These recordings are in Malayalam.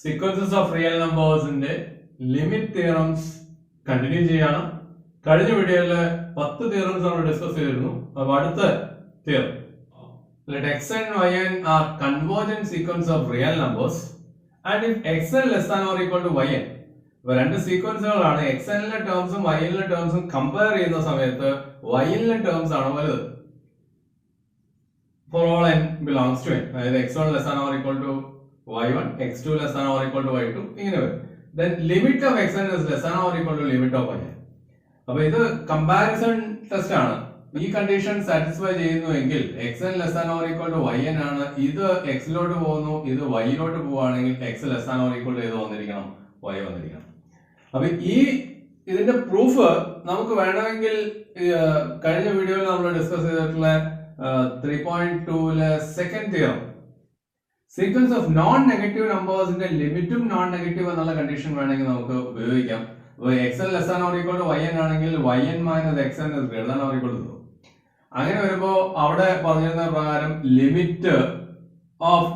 sequences of real numbers ന്റെ ലിമിറ്റ് തിയറംസ് കണ്ടിന്യൂ ചെയ്യാണ്. കഴിഞ്ഞ വീഡിയോയിൽ 10 തിയറംസ് നമ്മൾ ഡിസ്കസ് ചെയ്തിരുന്നു. അപ്പോൾ അടുത്ത theorem, let x and yn are convergent sequence of real numbers and if xn less than or equal to yn. അപ്പോൾ രണ്ട് സീക്വൻസുകളാണ്. xn ലെ ടേംസും yn ലെ ടേംസും കമ്പയർ ചെയ്യുന്ന സമയത്ത് yn ലെ ടേംസ് ആണ് വലുത്. For all n belongs to n, അതായത് x1 less than or equal to y1, x2 less than or equal to y2 ഇങ്ങനെ വരും. Then limit of xn is less than or equal to limit of yn. അപ്പോൾ ഇത് കമ്പാരിസൺ ടെസ്റ്റ് ആണ്. ഈ കണ്ടീഷൻ സാറ്റിസ്ഫൈ ചെയ്യുന്നുവെങ്കിൽ xn less than or equal to yn ആണ്. ഇത് x ലോട്ട് പോകുന്നു, ഇത് y ലോട്ട് പോവുകയാണെങ്കിൽ x less than or equal to ഏത് വന്നിരിക്കണം, y വന്നിരിക്കണം. അപ്പോൾ ഇതിന്റെ പ്രൂഫ് നമുക്ക് വേണമെങ്കിൽ കഴിഞ്ഞ വീഡിയോയിൽ നമ്മൾ ഡിസ്കസ് ചെയ്തിട്ടുള്ള 3.2 second theorem, sequence of non negative നമ്പേഴ്സിന്റെ ലിമിറ്റും നോൺ നെഗറ്റീവ് എന്നുള്ള കണ്ടീഷൻ വേണമെങ്കിൽ നമുക്ക് ഉപയോഗിക്കാം. xn less than or equal to yn ആണെങ്കിൽ yn minus xn is greater than or equal to 0. അങ്ങനെ വരുമ്പോൾ അവിടെ പറഞ്ഞിരുന്ന പ്രകാരം limit of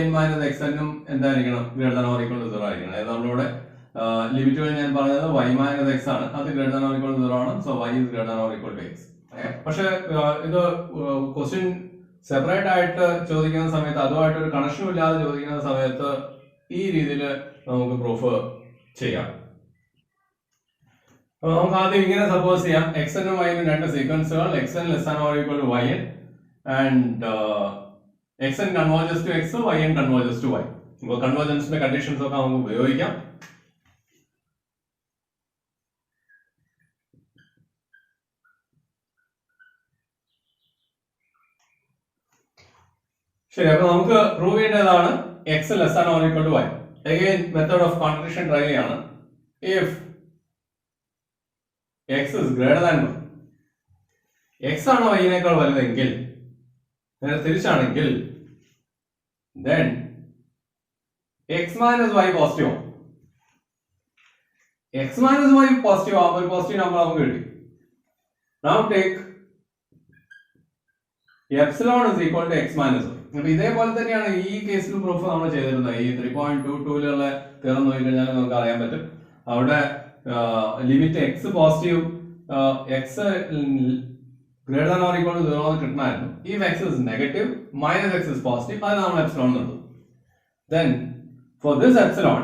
yn minus xn ഉം എന്തായിരിക്കണം, greater than or equal to 0 ആയിരിക്കണം. അതായത് നമ്മളിവിടെ ലിമിറ്റുകൾ ഞാൻ പറഞ്ഞത് y minus x ആണ്, അത് greater than or equal to 0 ആണ്. So y is greater than or equal to x. പക്ഷെ ഇത് ക്വസ്റ്റ്യൻ സെപ്പറേറ്റ് ആയിട്ട് ചോദിക്കുന്ന സമയത്ത്, അതുമായിട്ട് ഒരു കണക്ഷനും ഇല്ലാതെ ചോദിക്കുന്ന സമയത്ത് ഈ രീതിയിൽ നമുക്ക് പ്രൂഫ് ചെയ്യാം. അപ്പൊ നമുക്ക് ആദ്യം ഇങ്ങനെ സപ്പോസ് ചെയ്യാം, xn ഉം y നും രണ്ട് സീക്വൻസുകൾ, xn less than or equal to yn and xn converges to x, yn converges to y. അപ്പോൾ കൺവേർജൻസിന്റെ കണ്ടീഷൻസ് ഒക്കെ നമുക്ക് ഉപയോഗിക്കാം. ശരി, അപ്പൊ നമുക്ക് പ്രൂവ് ചെയ്യേണ്ടതാണ് x less than or equal to y. Again method of contradiction try ചെയ്യാണ്. If x is greater than y, x ആണ് y നേക്കാൾ വലുതെങ്കിൽ, തിരിച്ചാണെങ്കിൽ then x minus y positive ആണ്. x minus y പോസിറ്റീവ് ആകുമ്പോൾ ഒരു പോസിറ്റീവ് നമ്പർ നമുക്ക് കിട്ടി. Now take epsilon is equal to x minus y. അപ്പൊ ഇതേപോലെ തന്നെയാണ് ഈ കേസിലും പ്രൂഫ് നമ്മൾ ചെയ്തിരുന്നത്. ഈ 3.22ലുള്ള തിയറം നോക്കിക്കഴിഞ്ഞാൽ നമുക്ക് അറിയാൻ പറ്റും. അവിടെ limit x positive, x greater than or equal to 0 എന്ന് കിട്ടണമായിരുന്നു. If x is negative minus x is positive, അത് നമ്മൾ എപ്സിലോൺ എടുത്തു. Then for this epsilon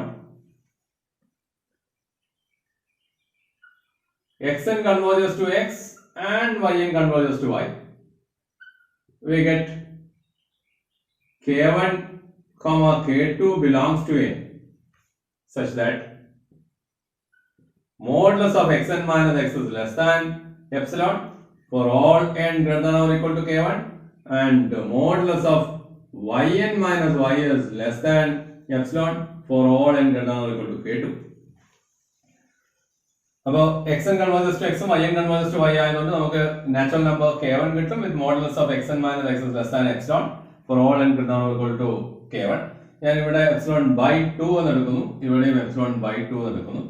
xn converges to x and yn converges to y, we get k1 comma k2 belongs to n such that modulus of xn minus x is less than epsilon for all n greater than or equal to k1 and modulus of yn minus y is less than epsilon for all n greater than or equal to k2. അപ്പോൾ xn converges to x ഉം yn converges to y ആയതുകൊണ്ട് നമുക്ക് നാച്ചുറൽ നമ്പർ k1 കിട്ടും with modulus of xn minus x is less than epsilon for all n greater than or equal to k1. ഞാൻ ഇവിടെ epsilon by 2 എന്ന് എടുക്കുന്നു, ഇവിടെയും epsilon by 2 എന്ന് എടുക്കുന്നു.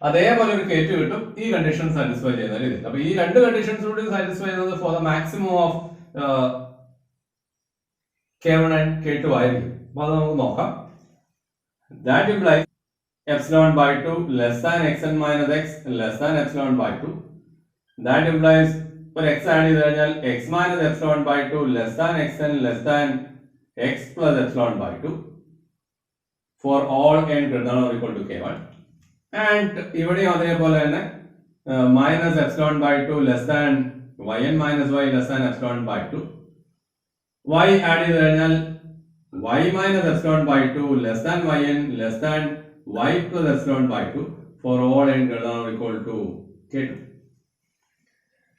അതേപോലെ ഒരു k2 കിട്ടും ഈ കണ്ടീഷൻ സാറ്റിസ്ഫൈ ചെയ്യുന്ന രീതിയിൽ. അപ്പോൾ ഈ രണ്ട് കണ്ടീഷൻസ് കൂടി സാറ്റിസ്ഫൈ ചെയ്യുന്നത് for the maximum of k1 and k2 ആയിരിക്കും. അപ്പോൾ അത് നമുക്ക് നോക്കാം. That implies epsilon by 2 less than xn minus x less than epsilon by 2. That implies for x add ചെയ്ത് കഴിഞ്ഞാൽ x minus epsilon by 2 less than xn less than x plus epsilon by 2 for all n greater than or equal to k1. And ഇവിടെയും അതേപോലെ തന്നെ minus epsilon by 2 less than yn minus y less than epsilon by 2. y add ചെയ്ത് കഴിഞ്ഞാൽ y minus epsilon by 2 less than yn less than y plus epsilon by 2 for all n greater than or equal to k2.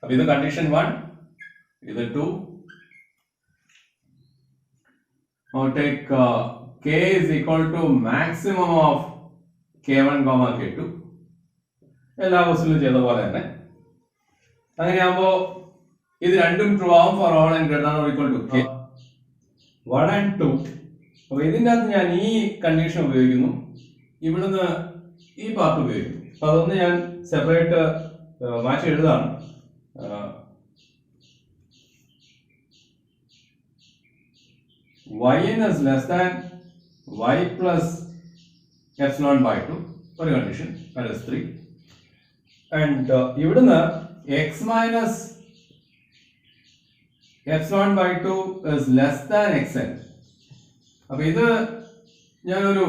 अब ഇത് condition 1, ഇത് 2. Now take k is equal to maximum of k1 comma k2. എല്ലാ ക്വസ്റ്റ്യനിലും ചെയ്ത പോലെ തന്നെ അങ്ങനെയാകുമ്പോൾ ഇത് രണ്ടും ട്രൂ ആവും for all n greater than or equal to k1 and 2. അപ്പോൾ ഇതിൻ്റെ അകത്ത് ഞാൻ ഈ കണ്ടീഷൻ ഉപയോഗിക്കുന്നു, ഇവിടുന്ന് ഈ പാർട്ട് ഉപയോഗിക്കുന്നു. അപ്പൊ അതൊന്ന് ഞാൻ സെപ്പറേറ്റ് മാറ്റി എഴുതാണ്. yn is less than y plus epsilon by 2 ഒരു കണ്ടീഷൻ, that is 3. And ഇവിടുന്ന് x minus epsilon by 2 is less than xn. അപ്പൊ ഇത് ഞാനൊരു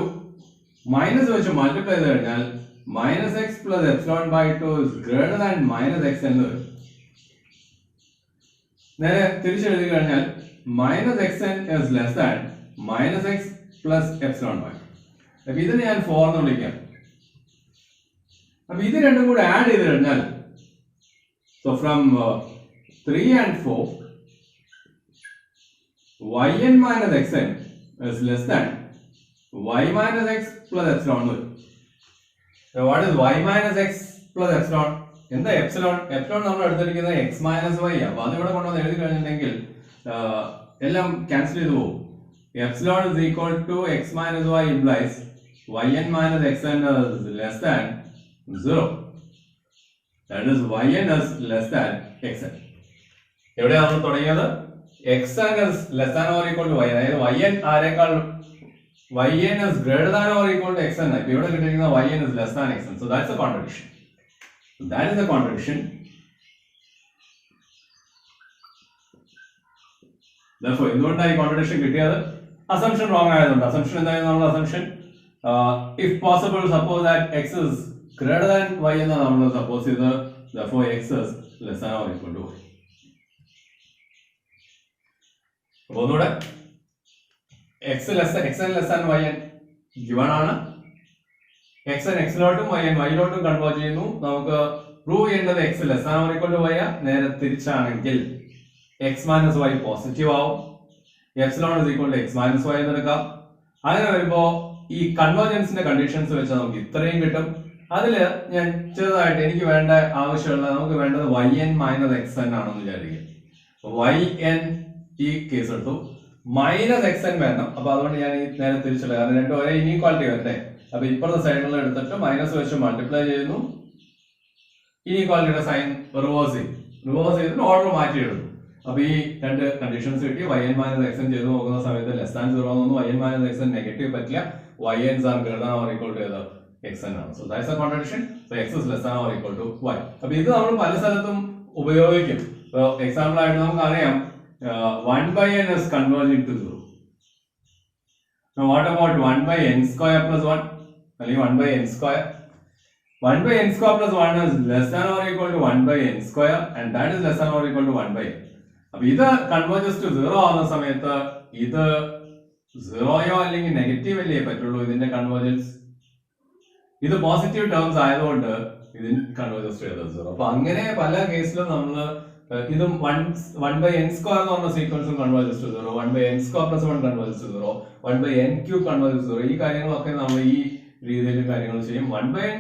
മൈനസ് വെച്ച് മൾട്ടിപ്ലൈ ചെയ്ത് കഴിഞ്ഞാൽ minus x plus epsilon by 2 is greater than minus x എന്ന് വരും. നേരെ തിരിച്ചെഴുതി കഴിഞ്ഞാൽ minus xn is less than minus x plus epsilon by 2. അപ്പൊ ഇതിന് ഞാൻ 4 എന്ന് വിളിക്കാം. അപ്പൊ ഇത് രണ്ടും കൂടെ ആഡ് ചെയ്ത് കഴിഞ്ഞാൽ so from 3 and 4 yn minus xn is less than y minus x plus epsilon. So what is y minus x plus epsilon? എന്താ epsilon? epsilon നമ്മൾ എടുത്തിരിക്കുന്നത് x minus y ആണ്. അപ്പോൾ അത് ഇവിടെ കൊണ്ടുവന്ന് എഴുതി കഴിഞ്ഞിട്ടുണ്ടെങ്കിൽ എല്ലാം ക്യാൻസൽ ചെയ്തു പോകും. epsilon is equal to x minus y implies yn minus xn is less than 0. That is yn is less than xn. എവിടെയാണ് നമ്മൾ തുടങ്ങിയത്? xn is less than or equal to y. അതായത് yn ആരെക്കാൾ yn is greater than or equal to xn. ഇപ്പോൾ ഇവിടെ കിട്ടിയിരിക്കുന്ന yn is less than xn. So that's a contradiction. So that is a contradiction. Therefore, എന്തുകൊണ്ടാണ് ഈ കോൺട്രഡിക്ഷൻ കിട്ടിയത്? അസംഷൻ റോങ് ആയതുകൊണ്ട്. അസംഷൻ എന്തായിരുന്നു നമ്മുടെ assumption? If possible, suppose that x is greater than y എന്നാണ് നമ്മൾ സപ്പോസ് ചെയ്തത്. Therefore, x is less than or equal to y. അപ്പോൾ ഒന്നുകൂടെ xn less than yn given ആണ്. xn x ലോട്ടും yn y ലോട്ടും കൺവേർജ് ചെയ്യുന്നു. നമുക്ക് പ്രൂവ് ചെയ്യേണ്ടത് x less than or equal to y. നേരെ തിരിച്ചാണെങ്കിൽ x minus y പോസിറ്റീവ് ആവും. epsilon is equal to x minus y എന്ന് എടുക്കാം. അങ്ങനെ വരുമ്പോൾ ഈ കൺവേർജൻസിന്റെ കണ്ടീഷൻസ് വെച്ച് നമുക്ക് ഇത്രയും കിട്ടും. അതില് ഞാൻ ചെറുതായിട്ട് എനിക്ക് വേണ്ട ആവശ്യമുള്ള നമുക്ക് വേണ്ടത് yn minus xn ആണെന്ന് വിചാരിക്കും. yn ഈ കേസ് എടുത്തു മൈനസ് xn വരണം. അപ്പൊ അതുകൊണ്ട് ഞാൻ ഈ നേരെ തിരിച്ചുള്ള കാരണം രണ്ടും ഒരേ ഇനീക്വാളിറ്റി വരട്ടെ. അപ്പൊ ഇപ്പുറത്തെ സൈഡിലുള്ള എടുത്തിട്ട് മൈനസ് വെച്ച് മൾട്ടിപ്ലൈ ചെയ്യുന്നു. ഇനീക്വാളിറ്റിയുടെ സൈൻ റിവേഴ്സ് ചെയ്തിട്ട് ഓർഡർ മാറ്റി എഴുതുന്നു. അപ്പൊ ഈ രണ്ട് കണ്ടീഷൻസ് കിട്ടി. yn minus xn ചെയ്ത് നോക്കുന്ന സമയത്ത് ലെസ് ദാൻ 0 ആണെന്ന്. yn minus xn നെഗറ്റീവ് പറ്റില്ല. yns are greater than or equal to xn ആണ്. So that's a contradiction. So x is less than or equal to y. അപ്പൊ ഇത് നമ്മൾ പല സ്ഥലത്തും ഉപയോഗിക്കും. എക്സാമ്പിൾ ആയിട്ട് നമുക്ക് അറിയാം 1/n is converging to 0. Now what about 1/n square plus 1? അല്ലെങ്കിൽ 1/n square? 1/n square plus 1 is less than or equal to 1/n square and that is less than or equal to 1/n. അപ്പൊ ഇത് കൺവേർജസ് ടു 0 ആവുന്ന സമയത്ത് ഇത് 0യോ അല്ലെങ്കിൽ നെഗറ്റീവ് അല്ലേ പറ്റുള്ളൂ ഇതിന്റെ കൺവേർജൻസ്. ഇത് പോസിറ്റീവ് ടേംസ് ആയതുകൊണ്ട് ഇതിന് കൺവേർജസ് ടു 0. അപ്പൊ അങ്ങനെ പല കേസിലും നമ്മൾ ഇതും 1/n square എന്ന് പറഞ്ഞ സീക്വൻസും converges to 0, 1/n square plus 1 converges to 0, 1/n cube converges to 0. ഈ കാര്യങ്ങളൊക്കെ നമ്മൾ ഈ രീതിയിൽ കാര്യങ്ങൾ ചെയ്യും. 1/n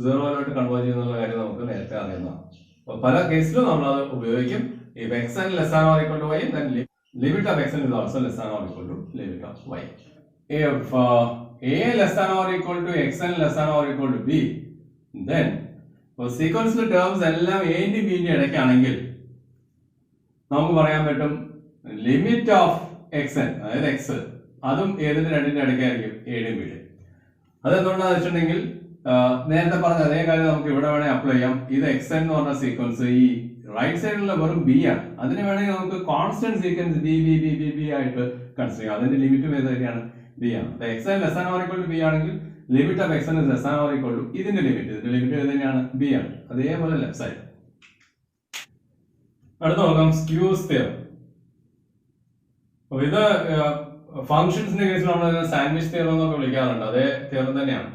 0 കൺവേർജ് ചെയ്യുന്ന കാര്യം നമുക്ക് നേരത്തെ അറിയുന്നതാണ്. അപ്പൊ പല കേസിലും നമ്മൾ അത് ഉപയോഗിക്കും. If xn less than or equal to y, then limit of xn is also less than or equal to limit of y. If a less than or equal to xn less than or equal to b, then sequence terms എല്ലാം a ന്റെ b ന്റെ ഇടയ്ക്കാണെങ്കിൽ നമുക്ക് പറയാൻ പറ്റും ലിമിറ്റ് ഓഫ് xn അതായത് x അതും ഏതിന്റെ രണ്ടിന്റെ ഇടയ്ക്കായിരിക്കും a യുടെ b യുടെ. അതെന്തുകൊണ്ടാണെന്ന് വെച്ചിട്ടുണ്ടെങ്കിൽ നേരത്തെ പറഞ്ഞ അതേ കാര്യം നമുക്ക് ഇവിടെ വേണേൽ അപ്ലൈ ചെയ്യാം. ഇത് xn എന്ന് പറഞ്ഞ സീക്വൻസ് ഈ റൈറ്റ് സൈഡിലുള്ള വെറും ബി ആണ്. അതിന് വേണമെങ്കിൽ നമുക്ക് കോൺസ്റ്റന്റ് സീക്വൻസ് ബി ആയിട്ട് കൺസിഡർ ചെയ്യാം. അതിന്റെ ലിമിറ്റും ഏത് തന്നെയാണ് ബി ആണ്. xn less than or equal to B ആണെങ്കിൽ limit of xn is less than or equal to ഇതിന്റെ ലിമിറ്റ് ഏത് തന്നെയാണ് ബി ആണ്. അതേപോലെ ലെഫ്റ്റ് സൈഡ്. അടുത്ത നോക്കാം സ്ക്യൂസ് തിയറം. അപ്പൊ ഇത് ഫംഗ്ഷൻസിന്റെ കേസിൽ നമ്മൾ സാൻഡ്വിച്ച് തിയറം എന്നൊക്കെ വിളിക്കാറുണ്ട്. അതേ തിയറം തന്നെയാണ്.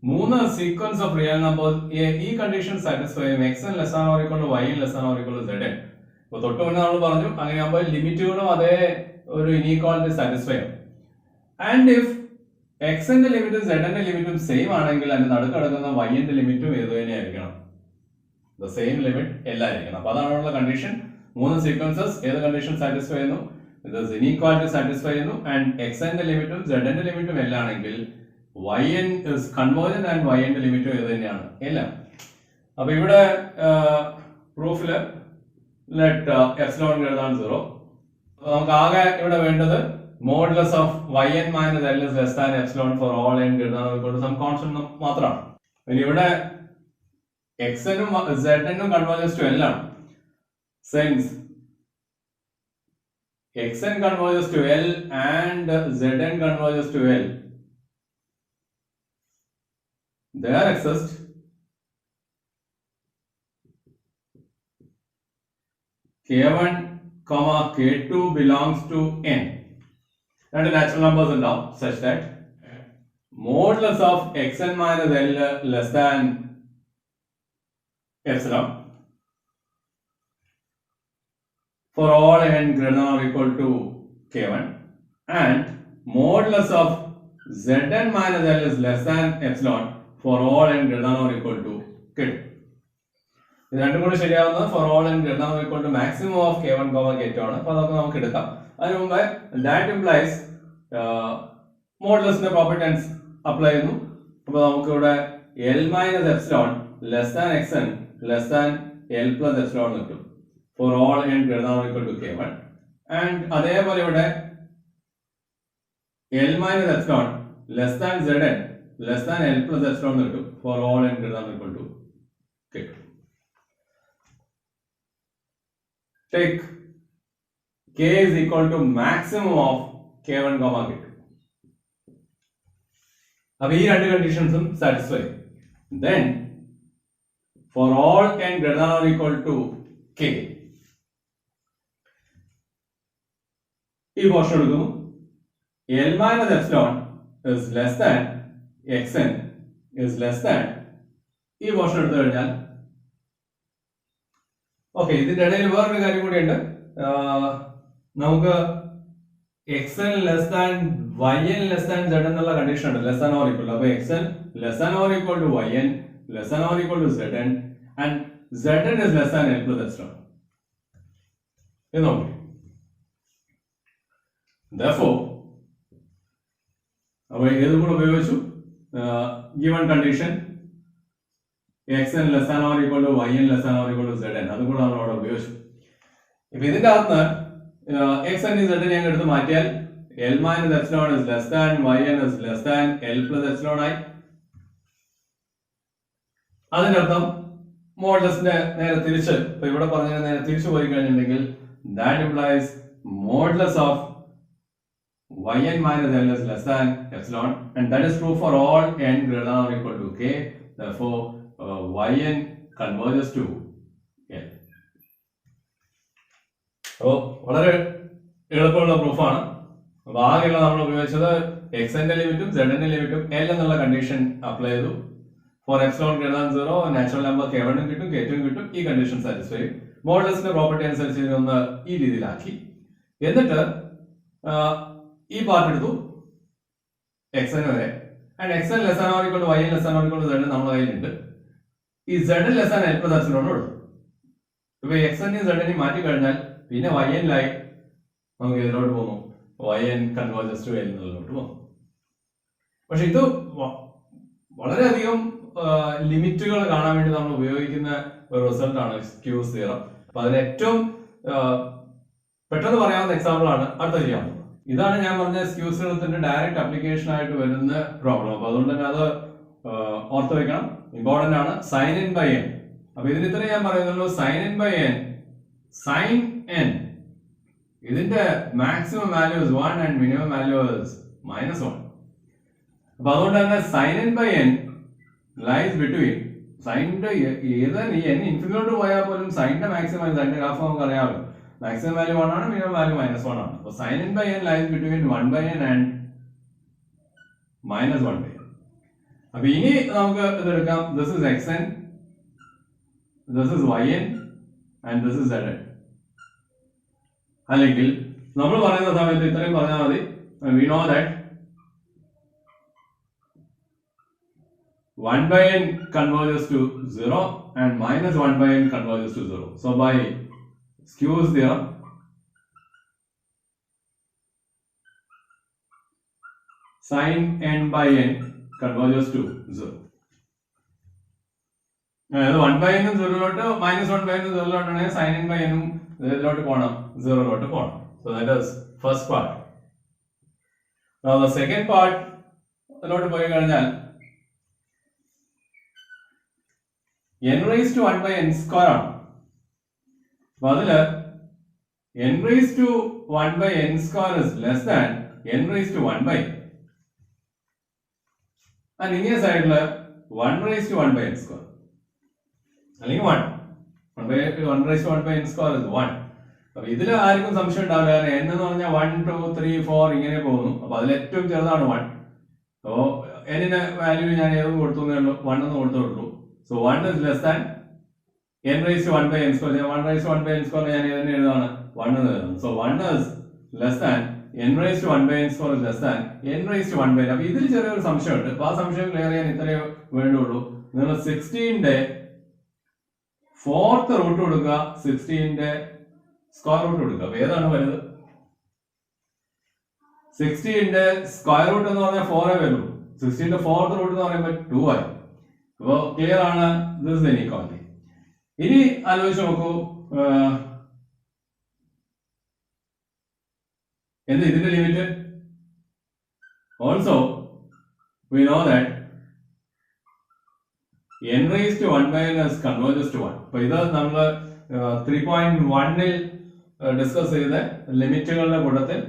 മൂന്ന് സീക്വൻസ് ഓഫ് റിയൽ നമ്പേഴ്സ് ഈ കണ്ടീഷൻ സാറ്റിസ്ഫൈ ചെയ്യും. xn less than or equal to y less than or equal to zn. അപ്പോൾ തൊട്ട് മുന്നേ നമ്മൾ പറഞ്ഞു അങ്ങനെയാകുമ്പോൾ ലിമിറ്റുകളും അതേ ഒരു ഇനീക്വാളിറ്റി സാറ്റിസ്ഫൈ ചെയ്യും. ആൻഡ് ഇഫ് xന്റെ ലിമിറ്റും zന്റെ ലിമിറ്റും സെയിം ആണെങ്കിൽ അതിന്റെ നടുക്ക് കിടക്കുന്ന yന്റെ ലിമിറ്റും ഏത് തന്നെയായിരിക്കണം? ദ സെയിം ലിമിറ്റ് എല്ലായിരിക്കണം. അപ്പൊ അതാണുള്ള കണ്ടീഷൻ. മൂന്ന് സീക്വൻസസ് ഏത് കണ്ടീഷൻ സാറ്റിസ്ഫൈ ചെയ്യുന്നു? ഇനീക്വാളിറ്റി സാറ്റിസ്ഫൈ ചെയ്യുന്നു. ആൻഡ് xന്റെ ലിമിറ്റും zന്റെ ലിമിറ്റും എല്ലാം ആണെങ്കിൽ yn is convergent and y ന്റെ ലിമിറ്റും ഏത് തന്നെയാണ്? എല്ലാം. അപ്പൊ ഇവിടെ പ്രൂഫില് ലെറ്റ് എപ്സിലോൺ greater than 0. നമുക്ക് ആകെ ഇവിടെ വേണ്ടത് modulus of yn minus l is less than epsilon for all n greater than or equal to some constant മാത്രമാണ്. ഇനി ഇവിടെ xn ഉം zn ഉം converges to l ആണ്. Since xn converges to l and zn converges to l, there exists k1 comma k2 belongs to n. And the natural numbers are now such that modulus of xn minus l less than epsilon for all n greater than or equal to k1 and modulus of zn minus l is less than epsilon for all n greater than or equal to k2. ഇത് രണ്ടും കൂടി ശരിയാവുന്നത് for all n greater than or equal to maximum of k1 k2 ആണ്. അപ്പോൾ അതൊക്കെ നമുക്ക് എടുക്കാം. അതിനു മുമ്പേ that implies മോഡുലസിന്റെ പ്രോപ്പർ ടെൻസ് അപ്ലൈ ചെയ്യുന്നു. അപ്പോൾ നമുക്ക് ഇവിടെ l minus epsilon less than xn less than l plus epsilon കിട്ടും for all n greater than or equal to k1 and അതേപോലെ ഇവിടെ l minus epsilon less than zn less than l plus epsilon കിട്ടും for all n greater than or equal to k2. Take k is equal to maximum of k1 comma k2. अब ഈ രണ്ട് കണ്ടീഷൻസും satisfy. Then for all n greater than or equal to k, ഈ പോർഷൻ എടുക്കുന്നു. l minus epsilon is less than xn is less than ഈ പോർഷൻ എടുത്തു കഴിഞ്ഞാൽ ഓക്കെ. ഇതിന്റെ ഇടയിൽ വേറൊരു കാര്യം കൂടിയുണ്ട്. നമുക്ക് xn less than yn less than z എന്നുള്ള കണ്ടീഷൻ ഉണ്ട്. Less than or equal. അപ്പോൾ xn less than or equal to yn less than or equal to zn and zn is less than l plus epsilon. ഇത് നോക്കി. Therefore, അപ്പോൾ ഏത് കൂടെ ഉപയോഗിച്ചു? given condition xn less than or equal to yn less than or equal to zn അതും കൂടെ നമ്മൾ അവിടെ ഉപയോഗിച്ചു. ഇപ്പൊ ഇതിന്റെ അകത്ത് xn zn ഞങ്ങൾ എടുത്ത് മാറ്റിയാൽ l minus epsilon is less than yn is less than l plus epsilon ആയി. അതിന്റെ അർത്ഥം മോഡുലസിന്റെ നേരെ തിരിച്ച് ഇപ്പൊ ഇവിടെ പറഞ്ഞ നേരെ തിരിച്ചു പോയി കഴിഞ്ഞിട്ടുണ്ടെങ്കിൽ that implies modulus of yn minus l is less than epsilon and that is true for all n greater than or equal to k. Therefore yn converges to l. അപ്പോൾ വളരെ എളുപ്പമുള്ള പ്രൂഫാണ്. അപ്പോൾ ആകെയുള്ള നമ്മൾ ഉപയോഗിച്ചത് xന്റെ ലിമിറ്റും zന്റെ ലിമിറ്റും l എന്നുള്ള കണ്ടീഷൻ അപ്ലൈ ചെയ്തു. For epsilon greater than 0 natural number k1 കിട്ടും k2 കിട്ടും. ഈ കണ്ടീഷൻ സാറ്റിസ്ഫൈ ചെയ്യും. മോഡുലസിന്റെ പ്രോപ്പർട്ടി അനുസരിച്ച് ഇതൊന്ന് ഈ രീതിയിലാക്കി. എന്നിട്ട് ഈ പാർട്ട് എടുത്തു xn വരെ and xn less than or equal to yn less than or equal to z നമ്മുടെ കയ്യിലുണ്ട്. ഈ z less than l plus epsilon ഉള്ളൂ. ഇപ്പൊ xn z മാറ്റി കഴിഞ്ഞാൽ പിന്നെ yn ലായി നമുക്ക് ഇതിലോട്ട് പോകുന്നു. yn കൺവേർജസ് ടു l എന്നുള്ളതിലോട്ട് പോകുന്നു. പക്ഷെ ഇത് വളരെയധികം ലിമിറ്റുകൾ കാണാൻ വേണ്ടി നമ്മൾ ഉപയോഗിക്കുന്ന ഒരു റിസൾട്ട് ആണ് സ്ക്യൂസ് തിയറം. അപ്പൊ അതിന് ഏറ്റവും പെട്ടെന്ന് പറയാവുന്ന എക്സാമ്പിൾ ആണ് അടുത്ത ചെയ്യാവുന്നത്. ഇതാണ് ഞാൻ പറഞ്ഞ സ്ക്യൂസ് തിയറത്തിന്റെ ഡയറക്റ്റ് ആപ്ലിക്കേഷൻ ആയിട്ട് വരുന്ന പ്രോബ്ലം. അപ്പൊ അതുകൊണ്ട് തന്നെ അത് ഓർത്ത് വെക്കണം, ഇമ്പോർട്ടന്റ് ആണ്. Sine n by n. അപ്പൊ ഇതിന് ഇത്രയും ഞാൻ പറയുന്നുള്ളൂ. Sine n by n, sine n ഇതിന്റെ maximum value is 1 and minimum value is -1. അപ്പൊ അതുകൊണ്ട് തന്നെ sine n by n lies between സൈനിന്റെ ഏത് n ഇൻഫിനിറ്റിയിലോട്ട് പോയാൽ പോലും സൈനിന്റെ മാക്സിമം സൈനിന്റെ ഗ്രാഫ് നമുക്ക് അറിയാമല്ലോ. മാക്സിമം വാല്യൂ 1 ആണ്, മിനിമം വാല്യൂ -1 ആണ്. അപ്പോൾ sine n by n lies between 1 by n and -1 by n. അപ്പൊ ഇനി നമുക്ക് ഇത് എടുക്കാം. This is xn, this is yn and this is zn. അല്ലെങ്കിൽ നമ്മൾ പറയുന്ന സമയത്ത് ഇത്രയും പറഞ്ഞാൽ മതി. We know that 1 by n converges to 0 and -1 by n converges to 0. So by skews theorem, sin n by n converges to 0. അതായത് 1 by n 0 -1 by n 0 sin n by n ഇതിലോട്ട് പോകണം, 0 പോകണം. So that is first part. Now the second part അതിലോട്ട് പോയി കഴിഞ്ഞാൽ n raised to 1 by n square ആണ്. അപ്പൊ അതില് n raised to 1 by n square is less than n raised to 1 by n. And ഇങ്ങേ സൈഡില് 1 raised to 1 by n square അല്ലെങ്കിൽ 1 raised to 1 by n square is 1. അപ്പൊ ഇതിൽ ആർക്കും സംശയം ഉണ്ടാവില്ല. n എന്ന് പറഞ്ഞാൽ 1 2 3 4 ഇങ്ങനെ പോകുന്നു. അപ്പൊ അതിൽ ഏറ്റവും ചെറുതാണ് 1. അപ്പോ n-ന് വാല്യൂ ഞാൻ ഏതും കൊടുത്തേ ഉള്ളൂ, 1 എന്ന് കൊടുത്തുള്ളൂ. So 1 is less than n raised to 1 by n square. 1 raised to 1 by n square ഞാൻ ഏതിനെ എഴുതാണ്? 1 എന്ന് എഴുതുന്നു. So 1 is less than n raised to 1 by n square is less than n raised to 1 by n. അപ്പൊ ഇതിൽ ചെറിയൊരു സംശയമുണ്ട്. അപ്പൊ ആ സംശയം ക്ലിയർ ചെയ്യാൻ ഇത്രയേ വേണ്ടുള്ളൂ. നിങ്ങൾ 16ന്റെ 4th റൂട്ട് കൊടുക്കുക, 16ന്റെ സ്ക്വയർ റൂട്ട് കൊടുക്കുക. അപ്പൊ ഏതാണ് വലുത്? 16ന്റെ സ്ക്വയർ റൂട്ട് എന്ന് പറഞ്ഞാൽ 4 വരുള്ളൂ. 16ന്റെ 4th റൂട്ട് എന്ന് പറയുമ്പോൾ 2 ആയി. അപ്പൊ ക്ലിയർ ആണ്, ദിസ് ഇസ് ഇനീക്വാളിറ്റി. ഇനി ആലോചിച്ച് നോക്കൂ, എന്ത് ഇതിന്റെ limit? Also we know that n raised to 1 by n is converges to 1. അപ്പൊ ഇത് നമ്മൾ 3.1-ൽ ഡിസ്കസ് ചെയ്ത ലിമിറ്റുകളുടെ കൂട്ടത്തിൽ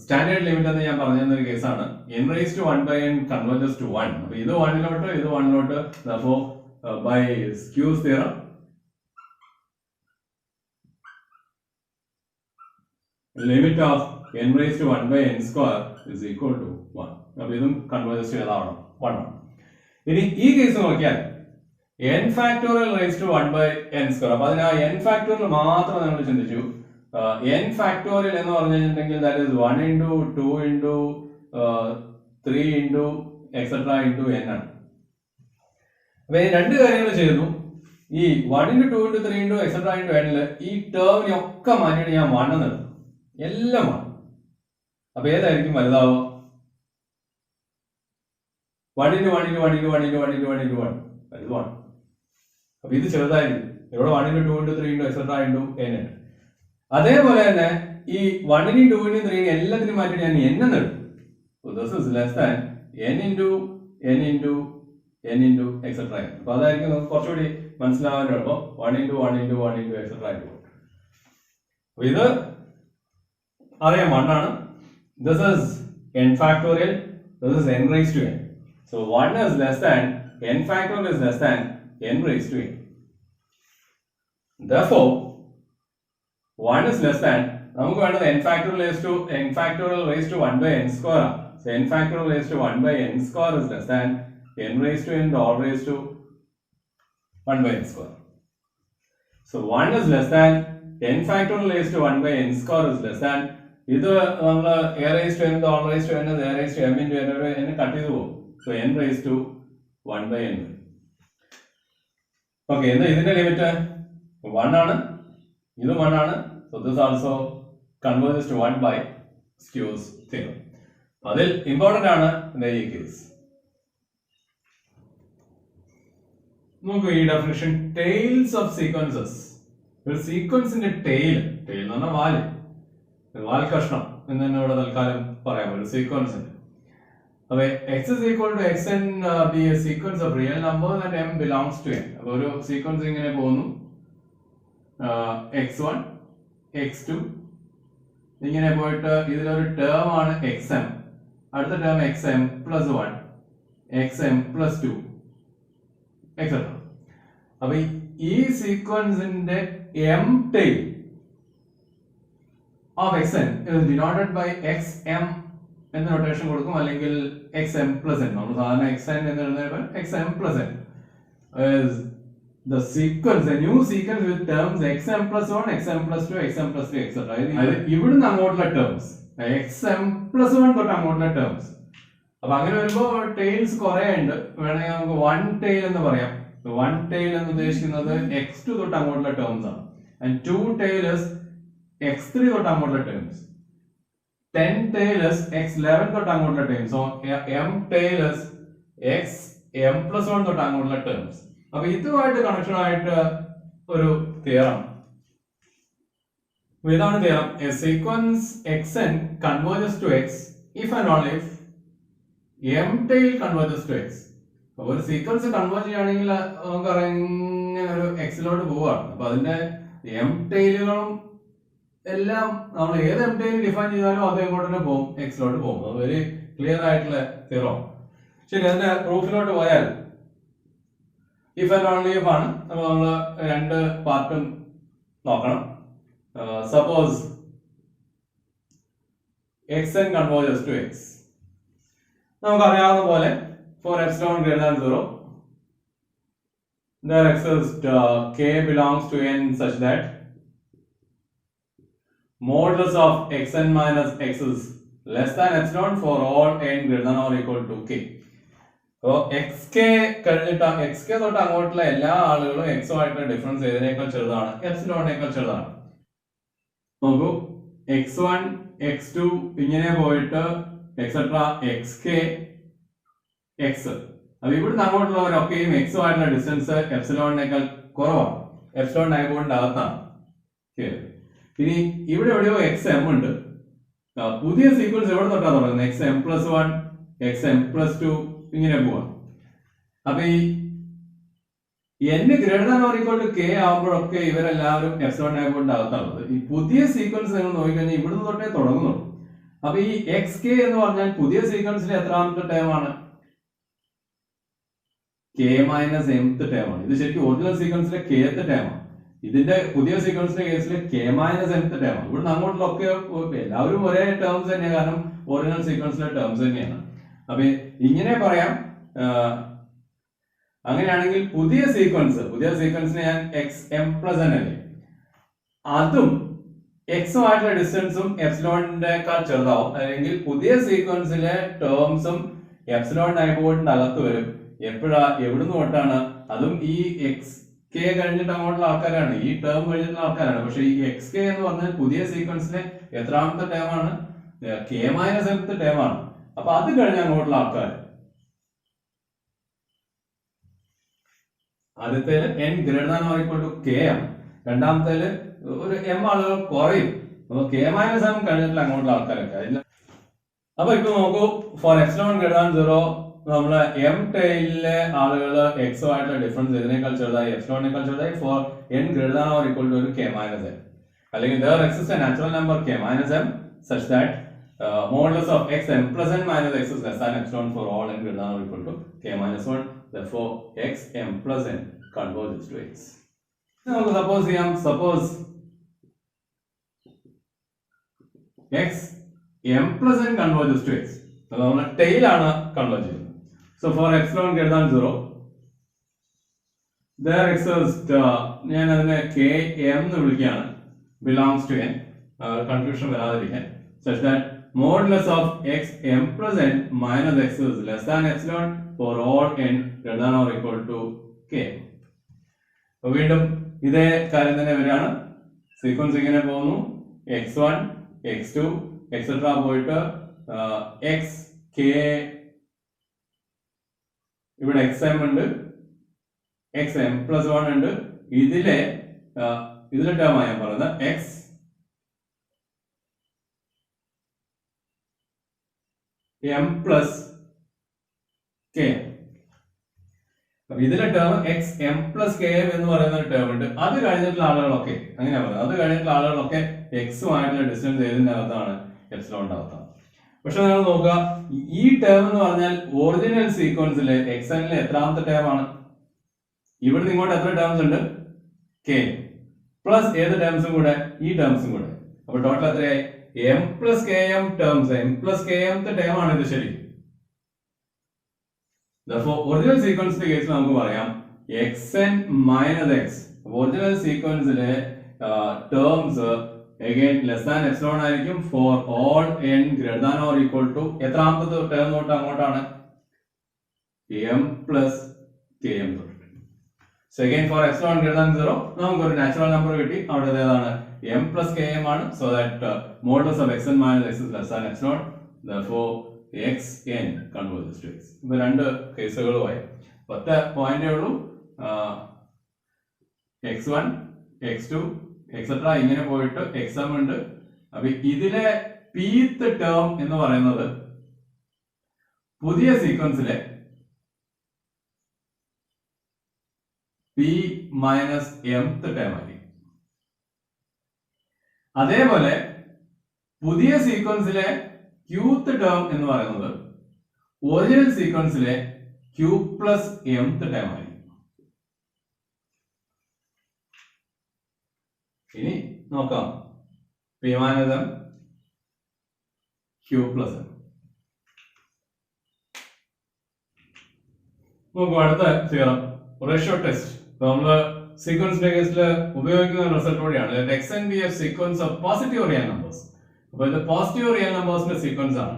സ്റ്റാൻഡേർഡ് ലിമിറ്റ് എന്ന് ഞാൻ പറഞ്ഞ ഒരു കേസാണ്. n raised to 1 by n converges to 1. അപ്പൊ ഇത് 1-ലോട്ട് ഇത് 1-ലോട്ട്. therefore by Sque's theorem limit of n raised to 1 by n square is equal to 1. അപ്പൊ ഇതും converges to ഏതാവണം? 1 ആണ്. ഇനി ഈ കേസ് നോക്കിയാൽ n factorial raised to 1 by n square. അപ്പൊ അതിന് n factorial മാത്രം നമ്മൾ ചിന്തിച്ചു. n factorial എന്ന് പറഞ്ഞിട്ടുണ്ടെങ്കിൽ that is 1 into 2 into 3 into etc into n ആണ്. അപ്പൊ ഈ രണ്ട് കാര്യങ്ങൾ ചെയ്തു. ഈ 1 into 2 into 3 into etc into n ല് ഈ ടേമിനെ ഒക്കെ മാറ്റിയിട്ട് ഞാൻ 1 എന്ന് എടുത്തു. എല്ലാം 1. അപ്പൊ ഏതായിരിക്കും വലുതാവുക? 1 into 1 into 1 into 1 into 1 into 1 into 1. That is 1. അപ്പൊ ഇത് ചെറുതായിരിക്കും. ഇവിടെ 1 into 2 into 3 into etc into n ഉണ്ട്. അതേപോലെ തന്നെ ഈ 1-നെയും 2-നെയും 3-നെയും എല്ലാത്തിനും മാറ്റിയിട്ട് ഞാൻ n എന്ന് എടുക്കും. So this is less than n into n into n into etc. അപ്പൊ അതായിരിക്കും നമുക്ക് കുറച്ചുകൂടി മനസ്സിലാവാൻ എളുപ്പം. 1 into 1 into 1 into etc. അപ്പൊ ഇത് അറിയാം 1 ആണ്. This is n factorial. This is n raised to n. So 1 is less than n factorial is less than n raised to n. Therefore 1 is less than, നമുക്ക് വേണ്ടത് n factorial raised to 1 by n square. So n factorial raised to 1 by n square is less than n raised to n all raised to 1 by n square. So 1 is less than n factorial raised to 1 by n square is less than, ഇത് നമ്മൾ a raised to n all raised to n is a raised to m into n cut ചെയ്തു പോകും. So n raised to 1 by n. Okay, ഇതിന്റെ ലിമിറ്റ് 1 ആണ്, ഇത് 1 ആണ്. So this also converges to 1 by Sque's theorem. അതിൽ ഇമ്പോർട്ടന്റ് ആണ് ഈ കേസ്. നോക്കൂ ഈ ഡെഫിനിഷൻ, ടെയിൽസ് ഓഫ് സീക്വൻസസ്. ഒരു സീക്വൻസിന്റെ ടെയിൽ എന്ന് പറഞ്ഞാൽ വാൽ കഷ്ണം എന്ന് തന്നെ ഇവിടെ തൽക്കാലം പറയാം. ഒരു സീക്വൻസിന്റെ അപ്പൊ x is equal to xn be a sequence of real numbers and m belongs to n. അപ്പൊ ഒരു സീക്വൻസ് ഇങ്ങനെ പോകുന്നു, x1 x2 ഇങ്ങനെ പോയിട്ട് ഇതിലൊരു ടേം ആണ് xm, അടുത്ത term xm plus 1 xm plus 2 etc. അപ്പൊ ഈ സീക്വൻസിന്റെ m tail of xn is denoted by xm എന്ന നൊട്ടേഷൻ കൊടുക്കും, അല്ലെങ്കിൽ xm plus n. നമ്മൾ സാധാരണ xn എന്ന് എഴുതുന്നത് xm plus n is the sequence, a new sequence with terms xm plus 1 xm plus 2 xm plus 3 etc. ഇവിടുന്ന് അങ്ങോട്ടുള്ള ടേംസ് xm plus 1 തൊട്ട് അങ്ങോട്ടുള്ള ടേംസ്. അപ്പൊ അങ്ങനെ വരുമ്പോ ടെയിൽസ് കുറെ ഉണ്ട്. വേണമെങ്കിൽ നമുക്ക് 1 tail എന്ന് പറയാം. 1 tail എന്ന് ഉദ്ദേശിക്കുന്നത് x2 തൊട്ട് അങ്ങോട്ടുള്ള ടേംസ് ആണ്. and 2 tail is x3 തൊട്ട് അങ്ങോട്ടുള്ള ടേംസ്. 10 tail is x11 തൊട്ട് അങ്ങോട്ടുള്ള terms. so m tail is xm plus 1 തൊട്ട് അങ്ങോട്ടുള്ള ടേംസ്. അപ്പൊ ഇതുമായിട്ട് കണക്ഷൻ ആയിട്ട് ഒരു തിയറം, ഇതാണ് theorem. A sequence xn converges to x if and only if m tail converges to x. അപ്പോൾ ഒരു സീക്വൻസ് കൺവേർജ് ചെയ്യുകയാണെങ്കിൽ നമുക്കറിയാം ഇങ്ങനെ ഒരു എക്സിലോട്ട് പോവുകയാണ്. അപ്പൊ അതിന്റെ എം ടൈലുകളും എല്ലാം നമ്മൾ ഏത് എം ടൈൽ ഡിഫൈൻ ചെയ്താലും അത് എങ്ങോട്ട് തന്നെ പോകും, എക്സിലോട്ട് പോകും. അത് വെരി ക്ലിയർ ആയിട്ടുള്ള തിയറം. ശരി, അതിന്റെ പ്രൂഫിലോട്ട് പോയാൽ ഇഫ് ആൻഡ് ഓൺലി ഇഫ് ആണ്. അപ്പൊ നമ്മൾ രണ്ട് പാർട്ടും നോക്കണം. Suppose xn converges to x. നമുക്കറിയാവുന്ന പോലെ for epsilon greater than 0 there exists k belongs to n such that modulus of xn minus x is less than epsilon for all n greater than or equal to k. So xk കഴിഞ്ഞിട്ട് xk തൊട്ട് അങ്ങോട്ടുള്ള എല്ലാ ആളുകളും x ആയിട്ടുള്ള ഡിഫറൻസ് ഏതിനേക്കാൾ ചെറുതാണ്, എപ്സിലോണിനേക്കാൾ ചെറുതാണ്. നോക്കൂ, x1 x2 ഇങ്ങനെ പോയിട്ട് എക്സെട്ര xk x. അപ്പൊ ഇവിടുന്ന് അങ്ങോട്ടുള്ളവരൊക്കെയും x ആയിട്ടുള്ള ഡിസ്റ്റൻസ് എപ്സിലോണിനേക്കാൾ കുറവാണ്, എപ്സിലോൺ ഡൈപോളിന്റെ അകത്താണ്. ഇനി ഇവിടെ എവിടെയോ xm ഉണ്ട്. പുതിയ സീക്വൻസ് എവിടെ തൊട്ടാ തുടങ്ങുന്നത്? xm+1 xm+2 ഇങ്ങനെ പോവാം. അപ്പൊ ഈ n greater than or equal to k ആവുമ്പോഴൊക്കെ ഇവരെല്ലാവരും എപ്സിലോൺ ഡൈപോളിന്റെ അകത്താണുള്ളത്. ഈ പുതിയ സീക്വൻസ് നിങ്ങൾ നോക്കിക്കഴിഞ്ഞാൽ ഇവിടുന്ന് തൊട്ടേ തുടങ്ങുന്നുള്ളൂ. അപ്പൊ ഈ xk എന്ന് പറഞ്ഞാൽ പുതിയ സീക്വൻസിലെ എത്രാമത്തെ ടേം ആണ്? k മൈനസ് mth ടേം ആണ്. ഇത് ശരിക്കും ഒറിജിനൽ സീക്വൻസിലെ kth ടേം ആണ്. ഇതിന്റെ പുതിയ സീക്വൻസിലെ കേസിൽ k മൈനസ് mth ടേം ആണ്. ഇവിടുന്ന് അങ്ങോട്ടുള്ളൊക്കെ എല്ലാവരും ഒരേ ടേംസ് തന്നെയാണ്, കാരണം ഒറിജിനൽ സീക്വൻസിലെ ടേംസ് തന്നെയാണ്. അപ്പൊ ഇങ്ങനെ പറയാം. അങ്ങനെയാണെങ്കിൽ പുതിയ സീക്വൻസിനെ ഞാൻ xm+n അല്ലേ, അതും എക്സും ആയിട്ടുള്ള ഡിസ്റ്റൻസും എപ്സിലോണിന്റെക്കാൾ ചെറുതാവും. അല്ലെങ്കിൽ പുതിയ സീക്വൻസിലെ ടേംസും എപ്സിലോൺ ഡൈപോളിന്റെ അകത്ത് വരും. എപ്പോഴാ, എവിടുന്ന് തൊട്ടാണ്? അതും ഈ എക്സ് കെ കഴിഞ്ഞിട്ട് അങ്ങോട്ടുള്ള ആൾക്കാരാണ്, ഈ ടേം കഴിഞ്ഞിട്ടുള്ള ആൾക്കാരാണ്. പക്ഷെ ഈ എക്സ് കെ എന്ന് പറഞ്ഞാൽ പുതിയ സീക്വൻസിലെ എത്രാമത്തെ ടേം ആണ്? k മൈനസ് mth ടേം ആണ്. അപ്പൊ അത് കഴിഞ്ഞ അങ്ങോട്ടുള്ള ആൾക്കാർ. ആദ്യത്തേല് n greater than or equal to k ആണ്. രണ്ടാമത്തേല് ഒരു m ആളുകൾ കുറയും. അപ്പൊ k മൈനസ് m കഴിഞ്ഞിട്ടുള്ള അങ്ങോട്ടുള്ള ആൾക്കാരൊക്കെ അതില്ല. അപ്പൊ ഇപ്പൊ നോക്കൂ, ഫോർ എപ്സിലോൺ ഗ്രേറ്റർ ദാൻ 0 നമ്മള് m ടൈലിലെ ആളുകൾ x ആയിട്ടുള്ള ഡിഫറൻസ് ഇതിനേക്കാൾ ചെറുതായി, എപ്സിലോണിനേക്കാൾ ചെറുതായി. For n greater than or equal to ഒരു k മൈനസ് m, അല്ലെങ്കിൽ there exists a natural number k minus m such that modulus of xm+n minus x is less than epsilon for all n greater than or equal to k minus 1. Therefore xm+n converges to x. നമുക്ക് സപ്പോസ് ചെയ്യാം, suppose xm+n converges to x. നമ്മൾ ടെയിൽ ആണ് കൺവേർജ് ചെയ്യുന്നത്. So for epsilon greater than 0 there exists ഞാൻ അതിനെ km എന്ന് വിളിക്കുകയാണ്, belongs to n, കൺഫ്യൂഷൻ വരാതിരിക്കാൻ, such that modulus of xm+n minus x is less than epsilon for all n greater than or equal to k. വീണ്ടും ഇതേ കാര്യം തന്നെ വരികയാണ്. സീക്വൻസ് ഇങ്ങനെ പോകുന്നു, x1 x2 എക്സെട്ര പോയിട്ട് xk, ഇവിടെ xm ഉണ്ട്, xm+1 ഉണ്ട്. ഇതിലെ ടേമാണ് ഞാൻ പറയുന്നത് x m+k. അപ്പൊ ഇതിലെ ടേം xm+km എന്ന് പറയുന്ന ഒരു ടേം ഉണ്ട്. അത് കഴിഞ്ഞിട്ടുള്ള ആളുകളൊക്കെ അങ്ങനെ പറയുന്നത്, അത് കഴിഞ്ഞിട്ടുള്ള ആളുകളൊക്കെ എക്സുമായിട്ടുള്ള ഡിസ്റ്റൻസ് ഏതിന്റെ അകത്താണ്? എപ്സിലോണിന്റെ അകത്താണ്. പക്ഷെ നിങ്ങൾ നോക്കുക, ഈ ടേം എന്ന് പറഞ്ഞാൽ ഒറിജിനൽ സീക്വൻസിലെ xnലെ എത്രാമത്തെ ടേം ആണ്? ഇവിടുന്ന് ഇങ്ങോട്ട് എത്ര ടേംസ് ഉണ്ട്? k പ്ലസ് ഏത് ടേംസും കൂടെ? ഈ ടേംസും കൂടെ. അപ്പൊ ടോട്ടൽ എത്രയായി? m+km ടേംസ്, m+kmth ടേം ആണ് ഇത് ശരി. Therefore ഒറിജിനൽ സീക്വൻസിന്റെ കേസിൽ നമുക്ക് പറയാം xn മൈനസ് x. ഒറിജിനൽ സീക്വൻസിലെ terms again less than epsilon ആയിരിക്കും for all n greater than or equal to എത്രാമത്തെ ടേം തൊട്ട് അങ്ങോട്ടാണ്? m+km തൊട്ട്. So again for epsilon greater than 0 നമുക്ക് ഒരു നാച്ചുറൽ നമ്പർ കിട്ടി. അവിടെ ഏതാണ്? m+km ആണ്. So that modulus of xn minus x is less than epsilon. Therefore xn converges to x. ഇപ്പൊ രണ്ട് കേസുകളുമായി ഒറ്റ പോയിന്റേ ഉള്ളൂ. x1 x2 എക്സെട്ര ഇങ്ങനെ പോയിട്ട് xm ഉണ്ട്. അപ്പൊ ഇതിലെ pth ടേം എന്ന് പറയുന്നത് പുതിയ സീക്വൻസിലെ p മൈനസ് mth ടേം ആയിരിക്കും. അതേപോലെ പുതിയ സീക്വൻസിലെ qth ടേം എന്ന് പറയുന്നത് ഒറിജിനൽ സീക്വൻസിലെ q പ്ലസ് mth ടേം ആയിരിക്കും. ഇനി നോക്കാം p minus m q plus m. നോക്കൂ അടുത്ത തിയറം റേഷ്യോ ടെസ്റ്റ്. നമ്മള് സീക്വൻസിന്റെ കേസിൽ ഉപയോഗിക്കുന്ന റിസൾട്ട് കൂടിയാണ്. xn be a sequence of positive real numbers. അപ്പോൾ ഇത് പോസിറ്റീവ് റിയൽ നമ്പേഴ്സിന്റെ സീക്വൻസ് ആണ്.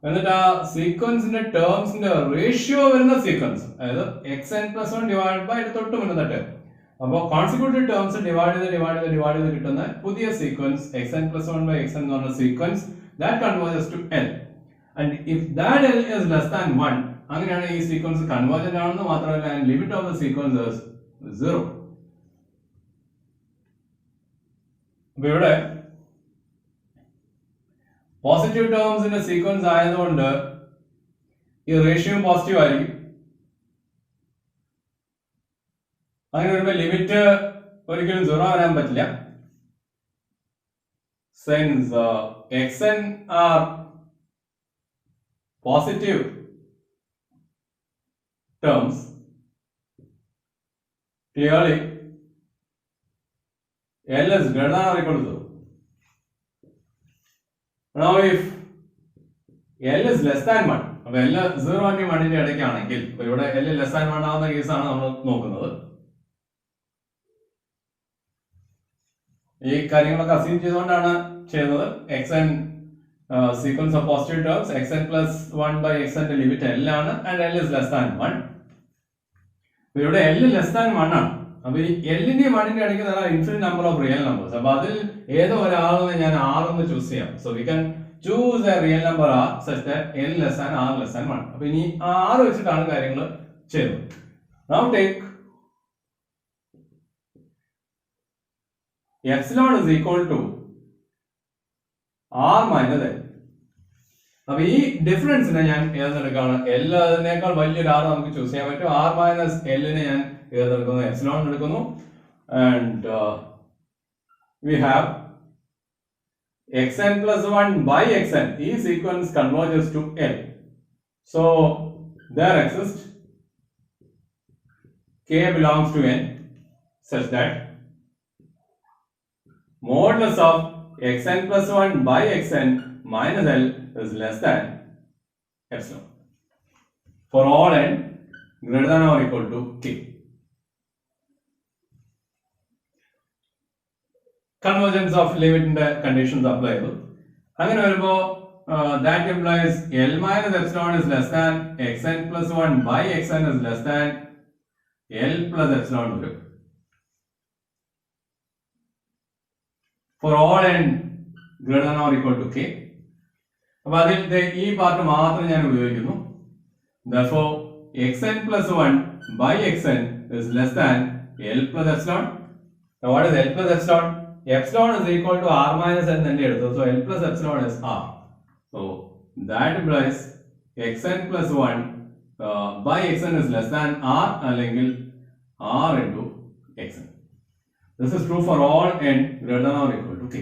എന്നിട്ട് ആ സീക്വൻസിന്റെ ടേംസിന്റെ റേഷ്യോ വരുന്ന സീക്വൻസ്, അതായത് xn plus 1 ഡിവൈഡ് ബൈ തൊട്ട് മുന്നത്തെ ടേം. അപ്പോൾ കോൺസിക്യൂട്ടീവ് ടേംസ് ഡിവൈഡ് ചെയ്ത് കിട്ടുന്ന പുതിയ sequence xn plus 1 by xn എന്ന് പറഞ്ഞ sequence that converges to L. And if that L is less than 1, അങ്ങനെയാണ് ഈ സീക്വൻസ് കൺവേർജന്റ് ആണെന്ന് മാത്രമല്ല and limit of the sequence is 0. അപ്പോൾ ഇവിടെ പോസിറ്റീവ് ടേംസിന്റെ സീക്വൻസ് ആയതുകൊണ്ട് ഈ റേഷ്യോ പോസിറ്റീവ് ആയിരിക്കും. അങ്ങനെ വരുമ്പോൾ ലിമിറ്റ് ഒരിക്കലും 0 വരാൻ പറ്റില്ല. Since xn are positive terms, clearly L is greater than or equal to 0. Now if L is less than 1, അപ്പോൾ L 0 and 1 ഇടയ്ക്കാണെങ്കിൽ ഇവിടെ L less than 1 ആവുന്ന കേസാണ് നമ്മൾ നോക്കുന്നത്. ഈ കാര്യങ്ങളൊക്കെ അസ്യൂം ചെയ്തുകൊണ്ടാണ് ചെയ്യുന്നത്. xn sequence of positive terms xn plus 1 by xn limit L ആണ് and L is less than 1. ഇവിടെ L less than 1 ആണ്. അപ്പൊ ഈ L-ന്റെയും 1-ന്റെയും ഇടയ്ക്ക് തരാൻ infinite number of real numbers. അപ്പൊ അതിൽ ഏതോ ഒരാളെന്ന് ഞാൻ R എന്ന് ചൂസ് ചെയ്യാം. So we can choose a real number R such that L less than R less than 1. അപ്പൊ ഇനി R വെച്ചിട്ടാണ് കാര്യങ്ങൾ ചെയ്യുന്നത്. Now take epsilon is equal to R minus L. അപ്പൊ ഈ ഡിഫറൻസിനെ ഞാൻ ഏതെടുക്കാണ്? L അതിനേക്കാൾ വലിയൊരു R നമുക്ക് ചൂസ് ചെയ്യാൻ പറ്റും. R മൈനസ് L-നെ ഞാൻ ഏതെടുക്കുന്നു? എപ്സിലോൺ എടുക്കുന്നു. And we have xn plus 1 by xn. ഈ sequence converges to L. So there exists k belongs to n such that modulus of xn plus 1 by xn minus L is less than epsilon for all n greater than or equal to k. Convergence of limit conditions apply ചെയ്തു. അങ്ങനെ വരുമ്പോൾ that implies L minus epsilon is less than xn plus 1 by xn is less than L plus epsilon വരും. For all n greater than or equal to k. അപ്പോൾ അതിൽ ഈ പാർട്ട് മാത്രം ഞാൻ ഉപയോഗിക്കുന്നു. Therefore xn plus 1 by xn is less than L plus epsilon. Now what is L plus epsilon? Epsilon is equal to R minus n തന്നെ എടുത്തു. So L plus epsilon is R. So that implies xn plus 1 by xn is less than R അല്ലെങ്കിൽ R into xn. This is true for all n greater than or equal to k.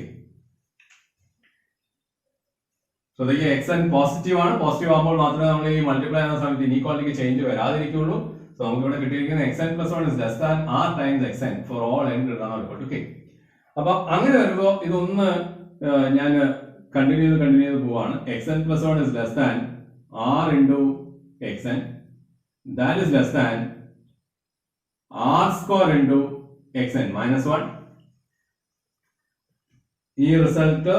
So the xn positive ആണ്. പോസിറ്റീവ് ആകുമ്പോൾ മാത്രമേ നമ്മൾ ഈ മൾട്ടിപ്ലൈ ചെയ്യുന്ന സമയത്ത് ഇനീക്വാളിറ്റിക്ക് ചേഞ്ച് വരാതിരിക്കുള്ളൂ. സോ നമുക്ക് ഇവിടെ കിട്ടിയിരിക്കുന്ന xn plus 1 is less than R times xn for all n greater than or equal to k. അപ്പൊ അങ്ങനെ വരുമ്പോൾ ഇതൊന്ന് ഞാൻ കണ്ടിന്യൂ ചെയ്ത് പോവാണ്. xn plus 1 is less than R into xn. That is less than R square into xn minus 1. ഈ റിസൾട്ട്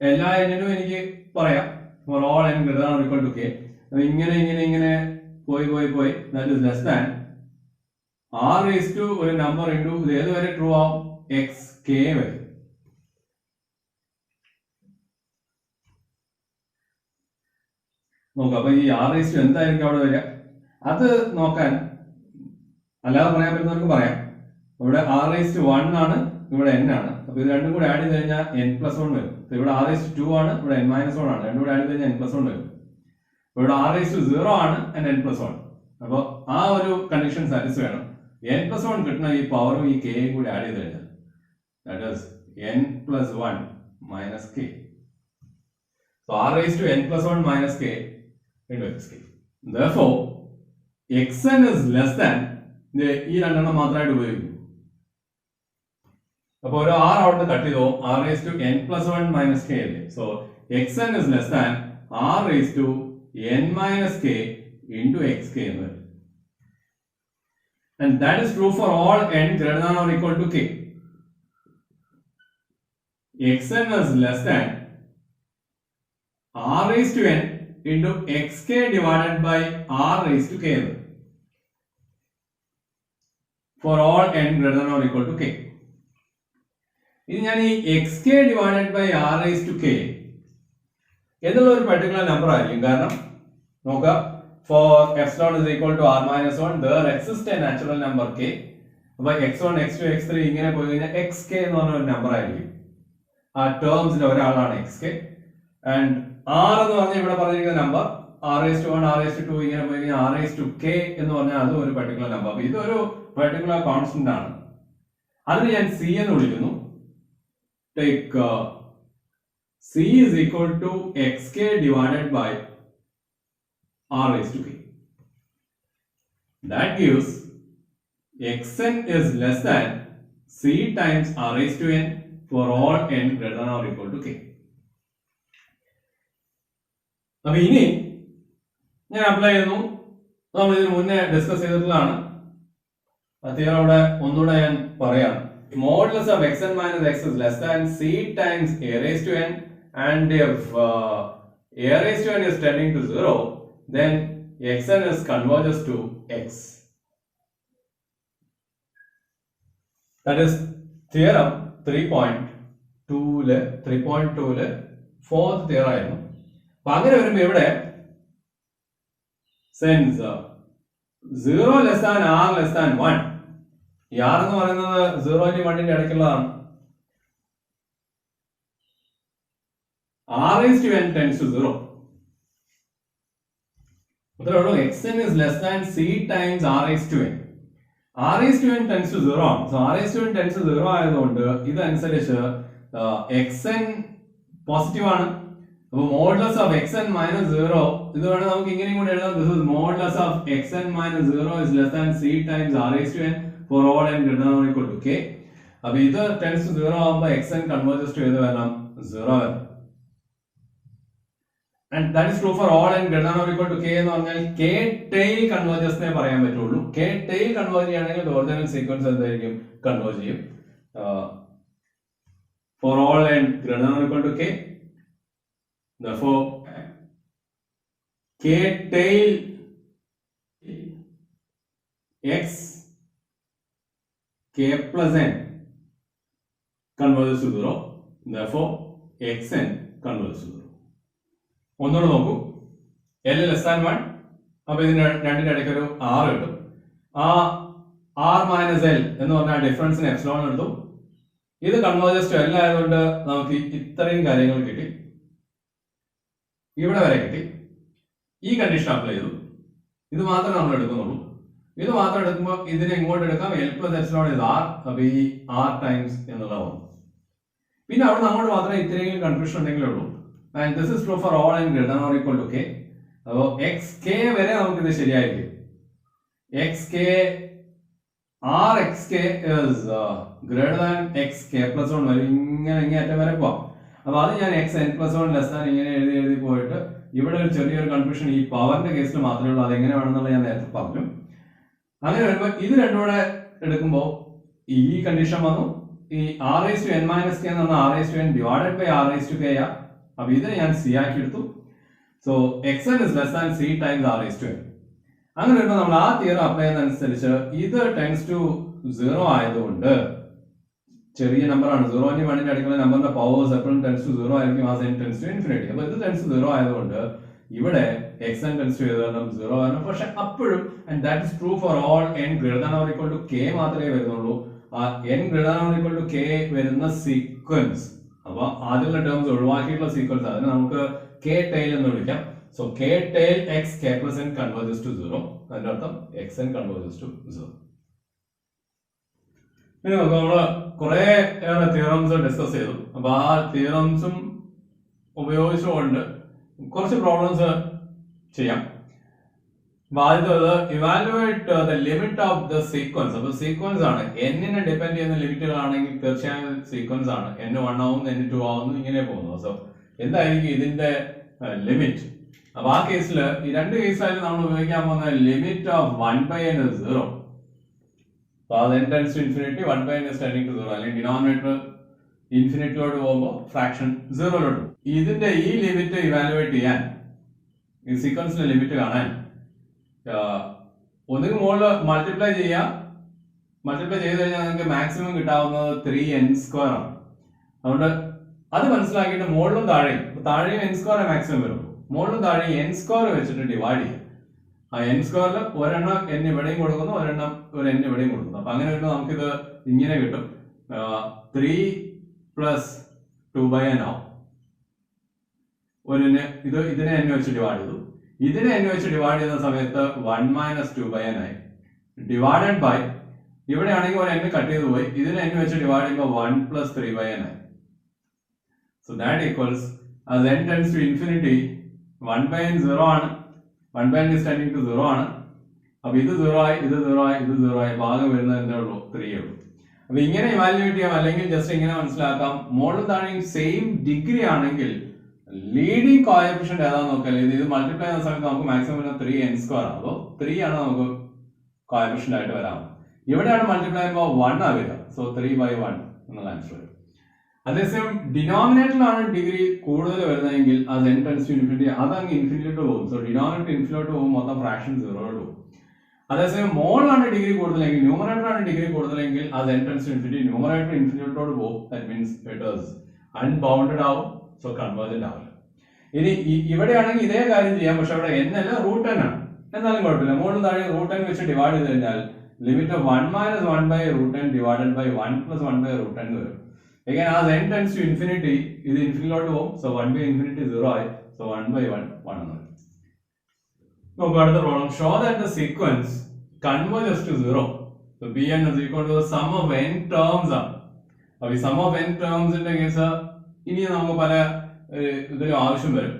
എല്ലാ എണ്ണിനും എനിക്ക് പറയാം for all n greater than or equal to k. ഇങ്ങനെ പോയി that is less than R raised to ഒരു നമ്പർ into ഇത് ഏതുവരെ ട്രൂ ആവും? xk വരെ. നോക്കാം. അപ്പൊ ഈ R raised to എന്തായിരിക്കും അവിടെ വരിക? അത് നോക്കാൻ അല്ലാതെ പറയാൻ പറ്റുന്നവർക്ക് പറയാം. ഇവിടെ R raised to 1 ആണ് ഇവിടെ n ആണ്. അപ്പോൾ ഇത് രണ്ടും കൂടി ആഡ് ചെയ്ത് കഴിഞ്ഞാൽ n+1 വരും. ഇവിടെ r⁴2 ആണ്, ഇവിടെ n-1 ആണ്. രണ്ടും കൂടി ആഡ് ചെയ്ത് കഴിഞ്ഞാൽ n+1 വരും. ഇവിടെ r⁴0 ആണ് and n+1. അപ്പോൾ ആ ഒരു കണ്ടീഷൻ സാറ്റിസ്ഫൈ ആണ്. n+1 കിട്ടുന്ന ഈ പവറും ഈ കെയും കൂടി ആഡ് ചെയ്ത് കഴിഞ്ഞാൽ that is n+1 minus k. So r⁴n+1 minus k into xk. Therefore, xn is less than ഈ രണ്ടെണ്ണം മാത്രമായിട്ട് ഉപയോഗിക്കും. അപ്പോൾ ഒരു r അവിടുന്ന് കട്ട് ചെയ്തോ r⁴n+1 minus k അല്ലേ. So xn is less than r⁴n minus k into xk എന്ന് വരും. And that is true for all n greater than or equal to k. xn is less than r⁴n into xk divided by r⁴k for all n greater than or equal to k. ഇനി ഞാൻ ഈ xk divided by r⁴k എന്നുള്ള ഒരു പർട്ടിക്കുലർ നമ്പർ ആയിരിക്കും. കാരണം നോക്കാം, for epsilon is equal to r-1 there exists a natural number k. അപ്പോൾ x1 x2 x3 ഇങ്ങനെ പോയി കഴിഞ്ഞാൽ xk എന്ന് പറഞ്ഞ ഒരു നമ്പർ ആയിരിക്കും. ആ ടേംസിൽ ഒരാളാണ് xk. ആൻഡ് r എന്ന് പറഞ്ഞാൽ ഇവിടെ പറഞ്ഞിരിക്കുന്ന നമ്പർ r⁴1 r⁴2 ഇങ്ങനെ പോയി കഴിഞ്ഞാൽ r⁴k എന്ന് പറഞ്ഞാൽ അതും ഒരു പർട്ടിക്കുലർ നമ്പർ. അപ്പോൾ ഇതൊരു പർട്ടിക്കുലർ കോൺസ്റ്റന്റ് ആണ്. അതിന് ഞാൻ c എന്ന് വിളിക്കുന്നു. Take c is equal to xk divided by r⁴k. That gives xn is less than c times r⁴n for all n greater than or equal to k. അപ്പോൾ ഇനി ഞാൻ അപ്ലൈ ചെയ്യുന്നു. നമ്മൾ ഇതിന് മുന്നേ ഡിസ്കസ് ചെയ്തിട്ടുള്ളതാണ്. തിയറം അവിടെ ഒന്നുകൂടെ ഞാൻ പറയാം. Modulus of xn minus x is less than c times a⁴n, and if a⁴n is tending to 0, then xn is converges to x. That is theorem 3.2 fourth theorem ആയിരുന്നു. അപ്പോൾ അങ്ങനെ വരുമ്പോൾ ഇവിടെ since 0 less than r less than 1, ഈ r എന്ന് പറയുന്നത് 0 നും 1 ന്റെ ഇടയ്ക്കുള്ളതാണ്. r⁴n tends to 0. അത്രേ ഉള്ളൂ. xn is less than c times r⁴n. r⁴n tends to 0 ആണ്. സോ r⁴n tends to 0 ആയതുകൊണ്ട് ഇതനുസരിച്ച് xn പോസിറ്റീവ് ആണ്. അപ്പോൾ മോഡുലസ് ഓഫ് xn minus 0 ഇത് വേണം നമുക്ക് ഇങ്ങനെയും കൂടി എഴുതാം. This is modulus of xn minus 0 is less than c times r⁴n for all n greater than or equal to k. അപ്പോൾ ഇത് tends to 0 ആവുമ്പോൾ xn converges to ഏത് വരണം? 0 വരണം. And that is true for all n greater than or equal to k എന്ന് പറഞ്ഞാൽ k tail converges എന്നേ പറയാൻ പറ്റുള്ളൂ. k tail converge ചെയ്യുകയാണെങ്കിൽ ഒറിജിനൽ സീക്വൻസ് എന്തായിരിക്കും? കൺവേർജ് ചെയ്യും. For all n greater than or equal to k, therefore k tail x k plus n converges to 0. Therefore xn converges to 0. ഒന്നുകൂടെ നോക്കൂ. l less than 1. അപ്പോൾ ഇതിന് രണ്ടിന്റെ ഇടയ്ക്ക് ഒരു r കിട്ടും. ആ r minus l എന്ന് പറഞ്ഞ ഡിഫറൻസിന് എപ്സിലോൺ എടുത്തു. ഇത് കൺവേർജസ് ടു l ആയതുകൊണ്ട് നമുക്ക് ഇത്രയും കാര്യങ്ങൾ കിട്ടി. ഇവിടെ വരെ കിട്ടി. ഈ കണ്ടീഷൻ അപ്ലൈ ചെയ്തു. ഇത് മാത്രമേ നമ്മൾ എടുക്കുന്നുള്ളൂ. ഇത് മാത്രം എടുക്കുമ്പോൾ ഇതിനെ ഇങ്ങോട്ട് എടുക്കാം. l plus epsilon is r. അപ്പോൾ ഈ r ടൈംസ് എന്നുള്ള വന്നു. പിന്നെ അവിടെ അങ്ങോട്ട് മാത്രമേ ഇത്രയും കൺഫ്യൂഷൻ ഉണ്ടെങ്കിലേ ഉള്ളൂ. And this is true for all n greater than or equal to k. അപ്പോൾ xk വരെ നമുക്ക് ഇത് ശരിയായിരിക്കും. xk rxk is greater than xk plus 1 വരെ ഇങ്ങനെ അറ്റം വരെ പോവാം. അപ്പോൾ അത് ഞാൻ xn+1 less than ഇങ്ങനെ എഴുതി പോയിട്ട് ഇവിടെ ഒരു ചെറിയൊരു കൺഫ്യൂഷൻ ഈ പവറിന്റെ കേസിൽ മാത്രമേ ഉള്ളൂ. അത് എങ്ങനെ വേണമെന്നുള്ള ഞാൻ നേരത്തെ പറഞ്ഞു. അങ്ങനെ വരുമ്പോൾ ഇത് രണ്ടും കൂടെ എടുക്കുമ്പോൾ ഈ കണ്ടീഷൻ വന്നു. ഈ r⁴n minus k എന്ന് പറഞ്ഞാൽ r⁴n divided by r⁴k ആ. അപ്പോൾ ഇതിനെ ഞാൻ c ആക്കി എടുത്തു. So xn is less than c times r⁴n. അങ്ങനെ വരുമ്പോൾ നമ്മൾ ആ തിയറം അപ്ലൈ ചെയ്യുന്നതനുസരിച്ച് ഇത് ടെൻസ് ടു 0 ആയതുകൊണ്ട് ചെറിയ നമ്പറാണ്. 0 നും 1 ന്റെ ഇടയ്ക്കുള്ള നമ്പറിന്റെ പവേഴ്സ് എപ്പോഴും ടെൻസ് ടു 0 ആയിരിക്കും. As n tends to infinity. അപ്പോൾ ഇത് ടെൻസ് ടു 0 ആയതുകൊണ്ട് ഇവിടെ xn ടെൻസ് ടു 0 ആണ്. പക്ഷെ അപ്പോഴും and that is true for all n greater than or equal to k മാത്രമേ വരുന്നുള്ളൂ. n greater than or equal to k വരുന്ന സീക്വൻസ്, അപ്പൊ ആദ്യമുള്ള ടേംസ് ഒഴിവാക്കിയിട്ടുള്ള സീക്വൻസ് അതിന് നമുക്ക് k tail എന്ന് വിളിക്കാം. So k tail x k plus n converges to 0. അതിന്റെ അർത്ഥം xn converges to 0. ഇനി നമുക്ക് നമ്മള് കുറെ തിയറംസ് ഡിസ്കസ് ചെയ്തു. അപ്പൊ ആ തിയറംസും ഉപയോഗിച്ചുകൊണ്ട് കുറച്ച് പ്രോബ്ലംസ് ചെയ്യാം. ആദ്യത്തേത് evaluate the limit of the sequence. അപ്പൊ സീക്വൻസ് ആണ്, എന്നിനെ ഡിപെൻഡ് ചെയ്യുന്ന ലിമിറ്റുകളാണെങ്കിൽ തീർച്ചയായും സീക്വൻസ് ആണ്. n1 ആവുന്നു, n2 ആവുന്നു, ഇങ്ങനെ പോകുന്നു. സോ എന്തായിരിക്കും ഇതിന്റെ ലിമിറ്റ്? അപ്പൊ ആ കേസിൽ ഈ രണ്ട് കേസിലായാലും നമ്മൾ ഉപയോഗിക്കാൻ പോകുന്ന limit of 1/n is 0. So as n tends to infinity, 1/n is tending to 0. അല്ലെങ്കിൽ ഡിനോമിനേറ്റർ ഇൻഫിനിറ്റിലോട്ട് പോകുമ്പോൾ ഫ്രാക്ഷൻ 0 ഇതിന്റെ ഈ ലിമിറ്റ് ഇവാലുവേറ്റ് ചെയ്യാൻ, ഈ സീക്വൻസിന്റെ ലിമിറ്റ് കാണാൻ ഒന്നുകിൽ മുകളിൽ മൾട്ടിപ്ലൈ ചെയ്യാം. മൾട്ടിപ്ലൈ ചെയ്ത് കഴിഞ്ഞാൽ നിങ്ങൾക്ക് മാക്സിമം കിട്ടാവുന്നത് 3n² ആണ്. അതുകൊണ്ട് അത് മനസ്സിലാക്കിയിട്ട് മുകളിലും താഴെയും n² മാക്സിമം വരും. മുകളിലും താഴെയും n² വെച്ചിട്ട് ഡിവൈഡ് ചെയ്യാം. ആ n² ഒരെണ്ണം n ഇവിടെയും കൊടുക്കുന്നു, ഒരെണ്ണം ഒരു n ഇവിടെയും കൊടുക്കുന്നു. അപ്പൊ അങ്ങനെ വരുമ്പോൾ നമുക്കിത് ഇങ്ങനെ കിട്ടും. 3 + 2/n ആവും. ഇതിനെ n വെച്ച് ഡിവൈഡ് ചെയ്തു. ഇതിനെ n വെച്ച് ഡിവൈഡ് ചെയ്യുന്ന സമയത്ത് 1 - 2/n ആയി. ഡിവൈഡഡ് ബൈ ഇവിടെയാണെങ്കിൽ ഒരു n കട്ട് ചെയ്ത് പോയി. ഇതിനെ n വെച്ച് ഡിവൈഡ് ചെയ്യുമ്പോൾ 1 + 3/n ആയി. So that equals as n tends to infinity 1/n 0 ആണ്. 1/n is tending to 0 ആണ്. അപ്പൊ ഇത് 0 ആയി, ഇത് 0 ആയി, ഇത് 0 ആയി. ഭാഗം വരുന്നത് എന്തേ ഉള്ളൂ? 3 ഉള്ളൂ. അപ്പൊ ഇങ്ങനെ ഇവാലുവേറ്റ് ചെയ്യാം. അല്ലെങ്കിൽ ജസ്റ്റ് ഇങ്ങനെ മനസ്സിലാക്കാം, മുകളിൽ താഴെയും സെയിം ഡിഗ്രി ആണെങ്കിൽ ലീഡിങ് കോഎഫിഷ്യന്റ് ഏതാന്ന് നോക്കാം. ഇത് മൾട്ടിപ്ലൈ ചെയ്യുന്ന സമയത്ത് നമുക്ക് മാക്സിമം വരുന്നത് 3n². അപ്പോൾ 3 ആണ് നമുക്ക് കോഎഫിഷ്യന്റ് ആയിട്ട് വരാം. ഇവിടെയാണ് മൾട്ടിപ്ലൈ ചെയ്യുമ്പോൾ 1 ആവില്ല. സോ 3/1 എന്നുള്ള ആൻസർ വരും. അതേസമയം ഡിനോമിനേറ്ററിലാണ് ഡിഗ്രി കൂടുതൽ വരുന്നതെങ്കിൽ അത് n tends to infinity, അതങ്ങ് ഇൻഫിനിറ്റിലോട്ട് പോകും. സോ ഡിനോമിനേറ്റർ ഇൻഫിനിറ്റിലോട്ട് പോകും, മൊത്തം ഫ്രാക്ഷൻ 0 പോകും. അതേസമയം മോളിലാണ് ഡിഗ്രി കൂടുതലെങ്കിൽ, ന്യൂമറേറ്ററാണ് ഡിഗ്രി കൂടുതലെങ്കിൽ അത് n tends to infinity, numerator ഇൻഫിനിറ്റിലോട്ട് പോകും. That means it is unbounded ആവും. സോ കൺവേർജന്റ് ആവില്ല. ഇനി ഇവിടെയാണെങ്കിൽ ഇതേ കാര്യം ചെയ്യാം, പക്ഷെ അവിടെ n അല്ല √n ആണ്. എന്നാലും കുഴപ്പമില്ല. മുകളിൽ താഴെ √n വെച്ച് ഡിവൈഡ് ചെയ്ത് കഴിഞ്ഞാൽ limit of 1 - 1/√n divided by 1 + 1/√n വരും. Again, as n tends to infinity, ഇത് ഇൻഫിനിറ്റിലോട്ട് പോകും. സോ 1/∞ 0 ആയി. സോ 1/1 1 എന്ന് വരും. നമുക്ക് അടുത്ത problem. Show that the sequence converges to 0. So Bn is equal to the sum of n terms ആണ്. അപ്പൊ ഈ സം ഓഫ് n ടേംസിന്റെ കേസ് ഇനി നമുക്ക് പല ഇതിലും ആവശ്യം വരും.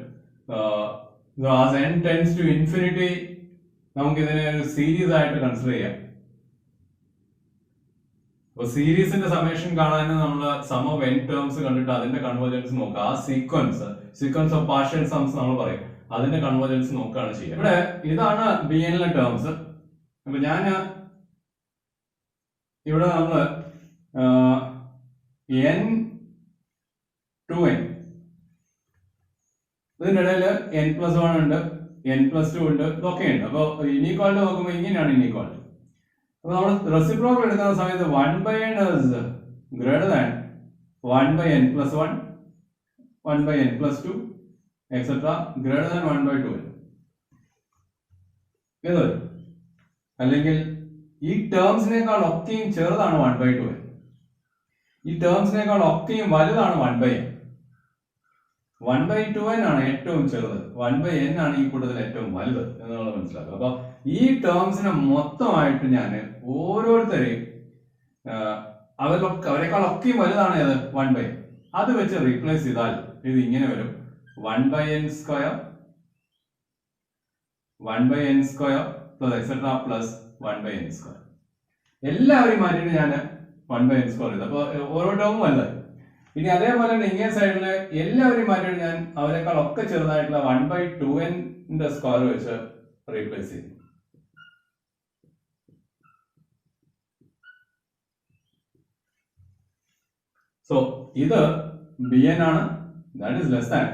as n tends to infinity നമുക്ക് ഇതിനെ ഒരു സീരീസ് ആയിട്ട് കൺസിഡർ ചെയ്യാം. അപ്പൊ സീരീസിന്റെ സമ്മേഷൻ കാണാൻ നമ്മൾ സം ഓഫ് n ടേംസ് കണ്ടിട്ട് അതിന്റെ കൺവേർജൻസ് നോക്കുക. ആ സീക്വൻസ് ഓഫ് പാർഷ്യൽ സംസ് നമ്മൾ പറയും, അതിന്റെ കൺവേർജൻസ് നോക്കുകയാണ് ചെയ്യുക. ഇവിടെ ഇതാണ് bn ലെ ടേംസ്. അപ്പൊ ഞാൻ ഇവിടെ നമ്മള് n2n ഇതിന്റെ ഇടയിൽ n+1 ഉണ്ട്, n+2 ഉണ്ട്, ഇതൊക്കെ ഉണ്ട്. അപ്പൊ ഇനീക്വാളിറ്റി നോക്കുമ്പോൾ ഇങ്ങനെയാണ് ഇനീക്വാളിറ്റി. അപ്പൊ നമ്മൾ റെസിപ്രോക്കൽ എടുക്കുന്ന സമയത്ത് 1/n is greater than 1/n+1, 1/n+2, etc. greater than 1/2n. ഇത് അല്ലെങ്കിൽ ഈ ടേംസിനേക്കാൾ ഒക്കെയും ചെറുതാണ് 1/2n. ഈ ടേംസിനേക്കാൾ ഒക്കെയും വലുതാണ് 1/n. 1/2n ആണ് ഏറ്റവും ചെറുത്, 1/n ആണ് ഈ കൂട്ടത്തിൽ ഏറ്റവും വലുത് എന്നുള്ളത് മനസ്സിലാക്കുക. അപ്പൊ ഈ ടേംസിനെ മൊത്തമായിട്ട് ഞാൻ ഓരോരുത്തരെയും അവരെക്കാൾ ഒക്കെയും വലുതാണ് ഏത് 1/n, അത് വെച്ച് റീപ്ലേസ് ചെയ്താൽ ഇത് ഇങ്ങനെ വരും. 1/n² plus etcetera plus 1/n². എല്ലാവരെയും മാറ്റിയിട്ട് ഞാൻ 1/n² ചെയ്തു. അപ്പൊ ഓരോ ടേമും വലുതായി. ഇനി അതേപോലെ തന്നെ ഇങ്ങനെ സൈഡില് എല്ലാവരെയും മാറ്റിയിട്ട് ഞാൻ അവരെക്കാൾ ഒക്കെ ചെറുതായിട്ടുള്ള 1/2n² വെച്ച് റീപ്ലേസ് ചെയ്യും. സോ ഇത് bn ആണ്, ദാറ്റ് ഈസ് ലെസ് ദാൻ.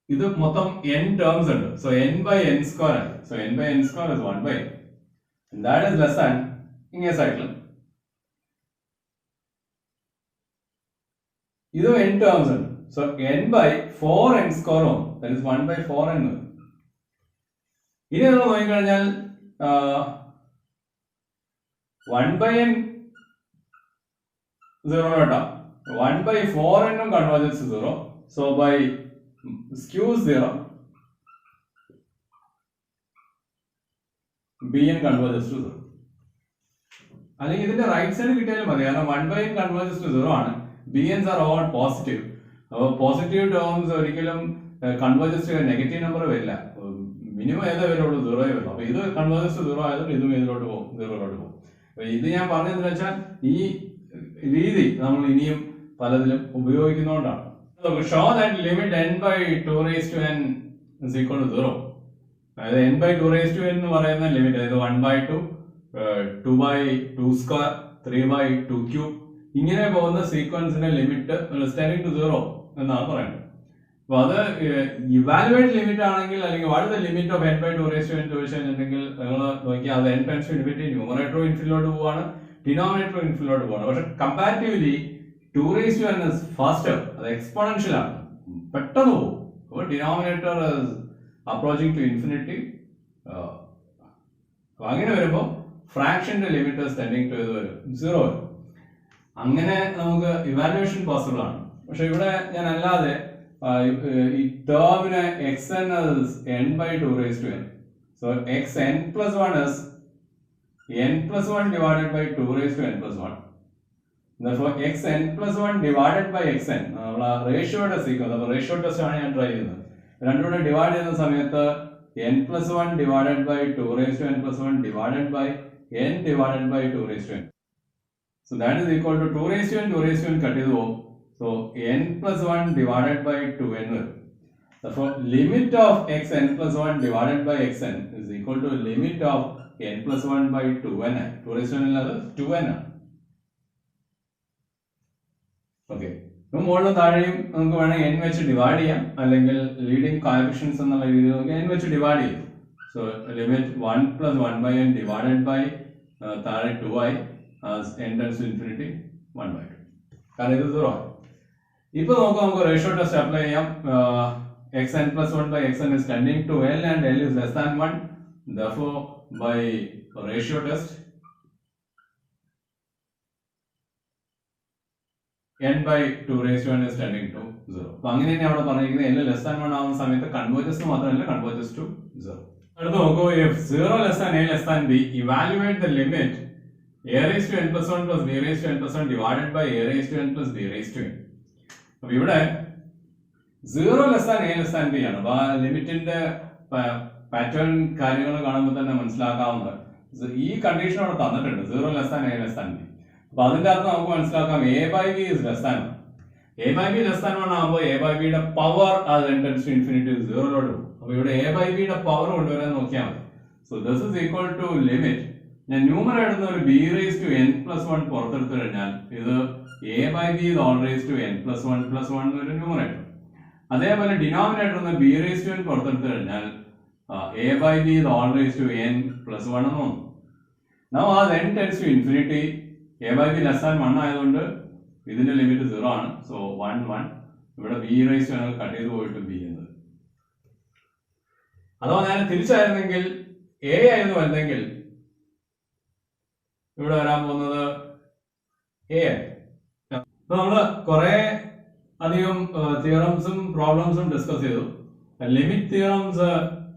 ഇത് മൊത്തം n ടേംസ് ഉണ്ട്. സോ n/n² ആണ്. So n/n² is 1/n. That is less than ഇങ്ങനെ സൈഡിൽ. ഇത് n ടേംസ് ഉണ്ട്. So n/4n² that is 1/4n. ഇനി നമ്മൾ നോക്കിക്കഴിഞ്ഞാൽ 1 by n 0 ലോട്ടാ 1 by 4n converges to 0. So by skew 0, bn converges to 0. അല്ലെങ്കിൽ ഇതിന്റെ റൈറ്റ് സൈഡ് കിട്ടിയാലും മതി, കാരണം 1 by n converges to 0 ആണ്. bn's are all positive. അപ്പോൾ പോസിറ്റീവ് ടേംസ് ഒരിക്കലും കൺവേർജസ് ടു നെഗറ്റീവ് നമ്പർ വരില്ല. മിനിമം ഏതേ വരുള്ളൂ, 0 വരുള്ളൂ. അപ്പൊ ഇത് കൺവേർജസ് ടു 0 ആയതുകൊണ്ട് ഇതും ഇതിലോട്ട് പോകും, 0 പോകും. അപ്പൊ ഇത് ഞാൻ പറഞ്ഞതെന്ന് വെച്ചാൽ ഈ രീതി നമ്മൾ ഇനിയും പലതിലും ഉപയോഗിക്കുന്നതുകൊണ്ടാണ്. Show that limit n by 2 raised to n is equal to 0. അതായത് n by 2 raised to n എന്ന് പറയുന്ന ലിമിറ്റ്, അതായത് 1 by 2, 2 by 2 square, 3 by 2 cube, ഇങ്ങനെ പോകുന്ന സീക്വൻസിന്റെ ലിമിറ്റ് ടെൻഡിങ് ടു 0 എന്നാണ് പറയുന്നത്. അപ്പൊ അത് ഇവാലുവേറ്റ് ലിമിറ്റ് ആണെങ്കിൽ, അല്ലെങ്കിൽ what the limit of n by 2 raised to n ചോദിച്ചു കഴിഞ്ഞിട്ടുണ്ടെങ്കിൽ നിങ്ങൾ നോക്കിയാൽ അത് n tends to infinity, numerator ഇൻഫിനിറ്റിയിലോട്ട് പോവാണ്, ഡിനോമിനേറ്റർ ഇൻഫിനിറ്റിയിലോട്ട് പോവാണ്. പക്ഷെ comparatively 2 raised to n is faster, അത് എക്സ്പോണൻഷ്യൽ ആണ്, പെട്ടെന്ന് പോകും. അപ്പോൾ ഡിനോമിനേറ്റർ അപ്രോച്ചിങ് ടു ഇൻഫിനിറ്റി. അങ്ങനെ വരുമ്പോൾ ഫ്രാക്ഷന്റെ ലിമിറ്റ് ടെൻഡിങ് ടു 0 വരും. അങ്ങനെ നമുക്ക് ഇവാലുവേഷൻ പോസിബിൾ ആണ്. പക്ഷെ ഇവിടെ ഞാൻ അല്ലാതെ ഈ ടേമിന് xn is n by 2 raised to n. So xn plus 1 is n plus 1 divided by 2 raised to n plus 1. Therefore xn plus 1 divided by xn, നമ്മളെ റേഷ്യോയുടെ സീക്വൻസ്, അപ്പോൾ റേഷ്യോ ടെസ്റ്റ് ആണ് ഞാൻ ട്രൈ ചെയ്യുന്നത്. രണ്ടും കൂടെ ഡിവൈഡ് ചെയ്യുന്ന സമയത്ത് n plus 1 divided by 2 raised to n plus 1 divided by n divided by 2 raised to n. So that is equal to 2 raised to n, 2 raised to n cut ചെയ്തു പോകും. So n plus 1 divided by 2n വരും. Therefore limit of xn plus 1 divided by xn is equal to limit of n plus 1 by 2n. 2 raised to n അല്ലാതെ 2n ആണ്. ഓക്കെ, മുകളിലും താഴെയും നമുക്ക് വേണമെങ്കിൽ n വെച്ച് ഡിവൈഡ് ചെയ്യാം, അല്ലെങ്കിൽ ലീഡിംഗ് കോഎഫിഷ്യൻസ് എന്നുള്ള രീതിയിൽ നമുക്ക് n വെച്ച് ഡിവൈഡ് ചെയ്യും. So limit 1 plus 1 by n divided by താഴെ 2i as n tends to infinity 1 by 2. കാരണം ഇത് 0 ആണ്. ഇപ്പൊ നമുക്ക് റേഷ്യോ ടെസ്റ്റ് അപ്ലൈ ചെയ്യാം. xn plus 1 by xn is tending to l and l is less than 1. Therefore by ratio test n by 2 raised to n is tending to 0. അപ്പൊ അങ്ങനെ തന്നെ അവിടെ പറഞ്ഞിരിക്കുന്നത് l less than 1 ആവുന്ന സമയത്ത് കൺവേർജസ് മാത്രമല്ല, കൺവേർജസ് ടു 0. അടുത്ത് നോക്കൂ, if 0 less than a less than b, evaluate the limit a raised to n plus 1 plus b raised to n plus 1 divided by a raised to n plus b raised to n. അപ്പൊ ഇവിടെ 0 less than a less than b ആണ്. അപ്പൊ ആ ലിമിറ്റിന്റെ പാറ്റേൺ കാര്യങ്ങൾ കാണുമ്പോൾ തന്നെ മനസ്സിലാക്കാവുന്നത് ഈ കണ്ടീഷൻ അവിടെ തന്നിട്ടുണ്ട്, 0 less than a less than b. അപ്പൊ അതിന്റെ അർത്ഥം നമുക്ക് മനസ്സിലാക്കാം a by b is less than 1. a by b less than 1 ആകുമ്പോൾ a by b യുടെ power as n tends to infinity 0 ലോട്ട് പോകും. അപ്പൊ ഇവിടെ a by b യുടെ പവർ കൊണ്ടുവരാൻ നോക്കിയാൽ മതി. So this is equal to limit, ഞാൻ ന്യൂമറേറ്റർ ഒരു b raised to n plus 1 പുറത്തെടുത്തു കഴിഞ്ഞാൽ ഇത് a by b is all raised to n plus 1 plus 1 ഒരു ന്യൂമറേറ്റർ. അതേപോലെ denominator b raised to n പുറത്തെടുത്തു കഴിഞ്ഞാൽ a by b is all raised to n plus 1 എന്ന് വന്നു. Now as n tends to infinity, a by b less than 1 ആയതുകൊണ്ട് ഇതിന്റെ ലിമിറ്റ് 0 ആണ്. സോ 1 1 ഇവിടെ b raised to n cut ചെയ്ത് പോയിട്ട് b എന്നത്. അഥവാ ഞാൻ തിരിച്ചായിരുന്നെങ്കിൽ a ആയിരുന്നു വന്നെങ്കിൽ ഇവിടെ വരാൻ പോകുന്നത് a ആയി. അപ്പൊ നമ്മള് കുറെ അധികം തിയറംസും പ്രോബ്ലംസും ഡിസ്കസ് ചെയ്തു. ലിമിറ്റ് തിയറംസ്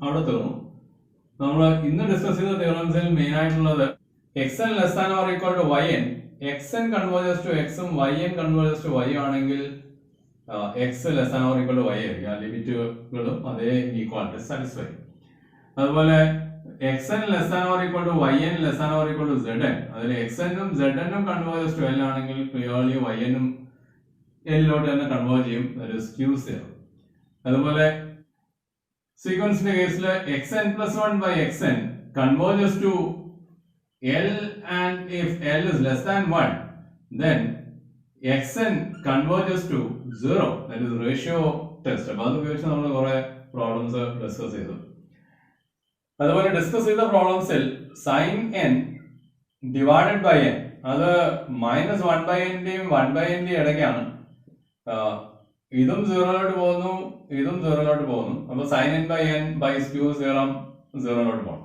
അവിടെ തീർന്നു. നമ്മൾ ഇന്ന് ഡിസ്കസ് ചെയ്ത തിയറംസിൽ മെയിൻ ആയിട്ടുള്ളത് xn less than or equal to yn, xn converges to x ഉം yn converges to y ആണെങ്കിൽ x less than or equal to y ആയിരിക്കും. ആ ലിമിറ്റുകളും അതേ ഈക്വാലിറ്റി സാറ്റിസ്ഫൈ. അതുപോലെ xn less than or equal to yn less than or equal to zn, അതിൽ xn ഉം zn ഉം converges to l ആണെങ്കിൽ ക്ലിയർലി yn ഉം l ലോട്ട് തന്നെ കൺവേർജ് ചെയ്യും. that is q0. അതുപോലെ സീക്വൻസിന്റെ കേസിൽ xn plus 1 by xn converges to l, and if l is less than 1 then xn converges to 0. that is ratio test. അപ്പോൾ അത് ഉപയോഗിച്ച് നമ്മൾ കുറെ പ്രോബ്ലംസ് ഡിസ്കസ് ചെയ്തു. അതുപോലെ ഡിസ്കസ് ചെയ്ത പ്രോബ്ലംസിൽ sin n divided by n അത് -1 by n ന്റെയും 1 by n ന്റെയും ഇടയ്ക്കാണ്. ഇതും 0 ലോട്ട് പോകുന്നു, ഇതും 0 ലോട്ട് പോകുന്നു. അപ്പോൾ sin n by n by skew 0 ലോട്ട് പോകും.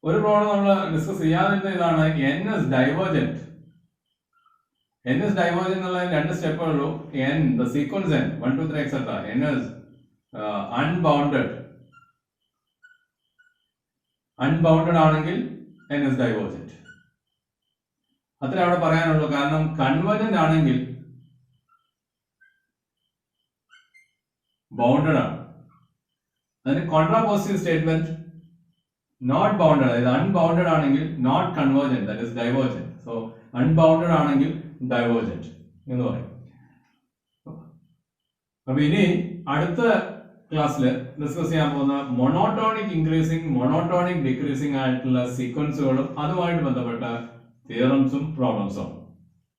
ഒരു പ്രോബ്ലം നമ്മൾ ഡിസ്കസ് ചെയ്യാതിരുന്ന ഇതാണ് n is divergent. n is divergent എന്നുള്ളതിന് 2 സ്റ്റെപ്പേ ഉള്ളൂ. n the sequence n 1 2 3 etc. n is unbounded ആണെങ്കിൽ n is divergent. അത്ര അവിടെ പറയാനുള്ളൂ. കാരണം കൺവേർജന്റ് ആണെങ്കിൽ ബൗണ്ടഡ് ആണ്. അതിന് കോൺട്രാപോസിറ്റീവ് സ്റ്റേറ്റ്മെന്റ് നോട്ട് ബൗണ്ടഡ്, അതായത് അൺബൗണ്ടഡ് ആണെങ്കിൽ not convergent, that is divergent. So unbounded ആണെങ്കിൽ ഡൈവേർജന്റ് എന്ന് പറയും. അപ്പൊ ഇനി അടുത്ത ക്ലാസ്സിൽ ഡിസ്കസ് ചെയ്യാൻ പോകുന്ന മൊണോട്ടോണിക് ഇൻക്രീസിംഗ് മൊണോട്ടോണിക് ഡിക്രീസിംഗ് ആയിട്ടുള്ള സീക്വൻസുകളും അതുമായിട്ട് ബന്ധപ്പെട്ട തിയറംസും പ്രോബ്ലംസും.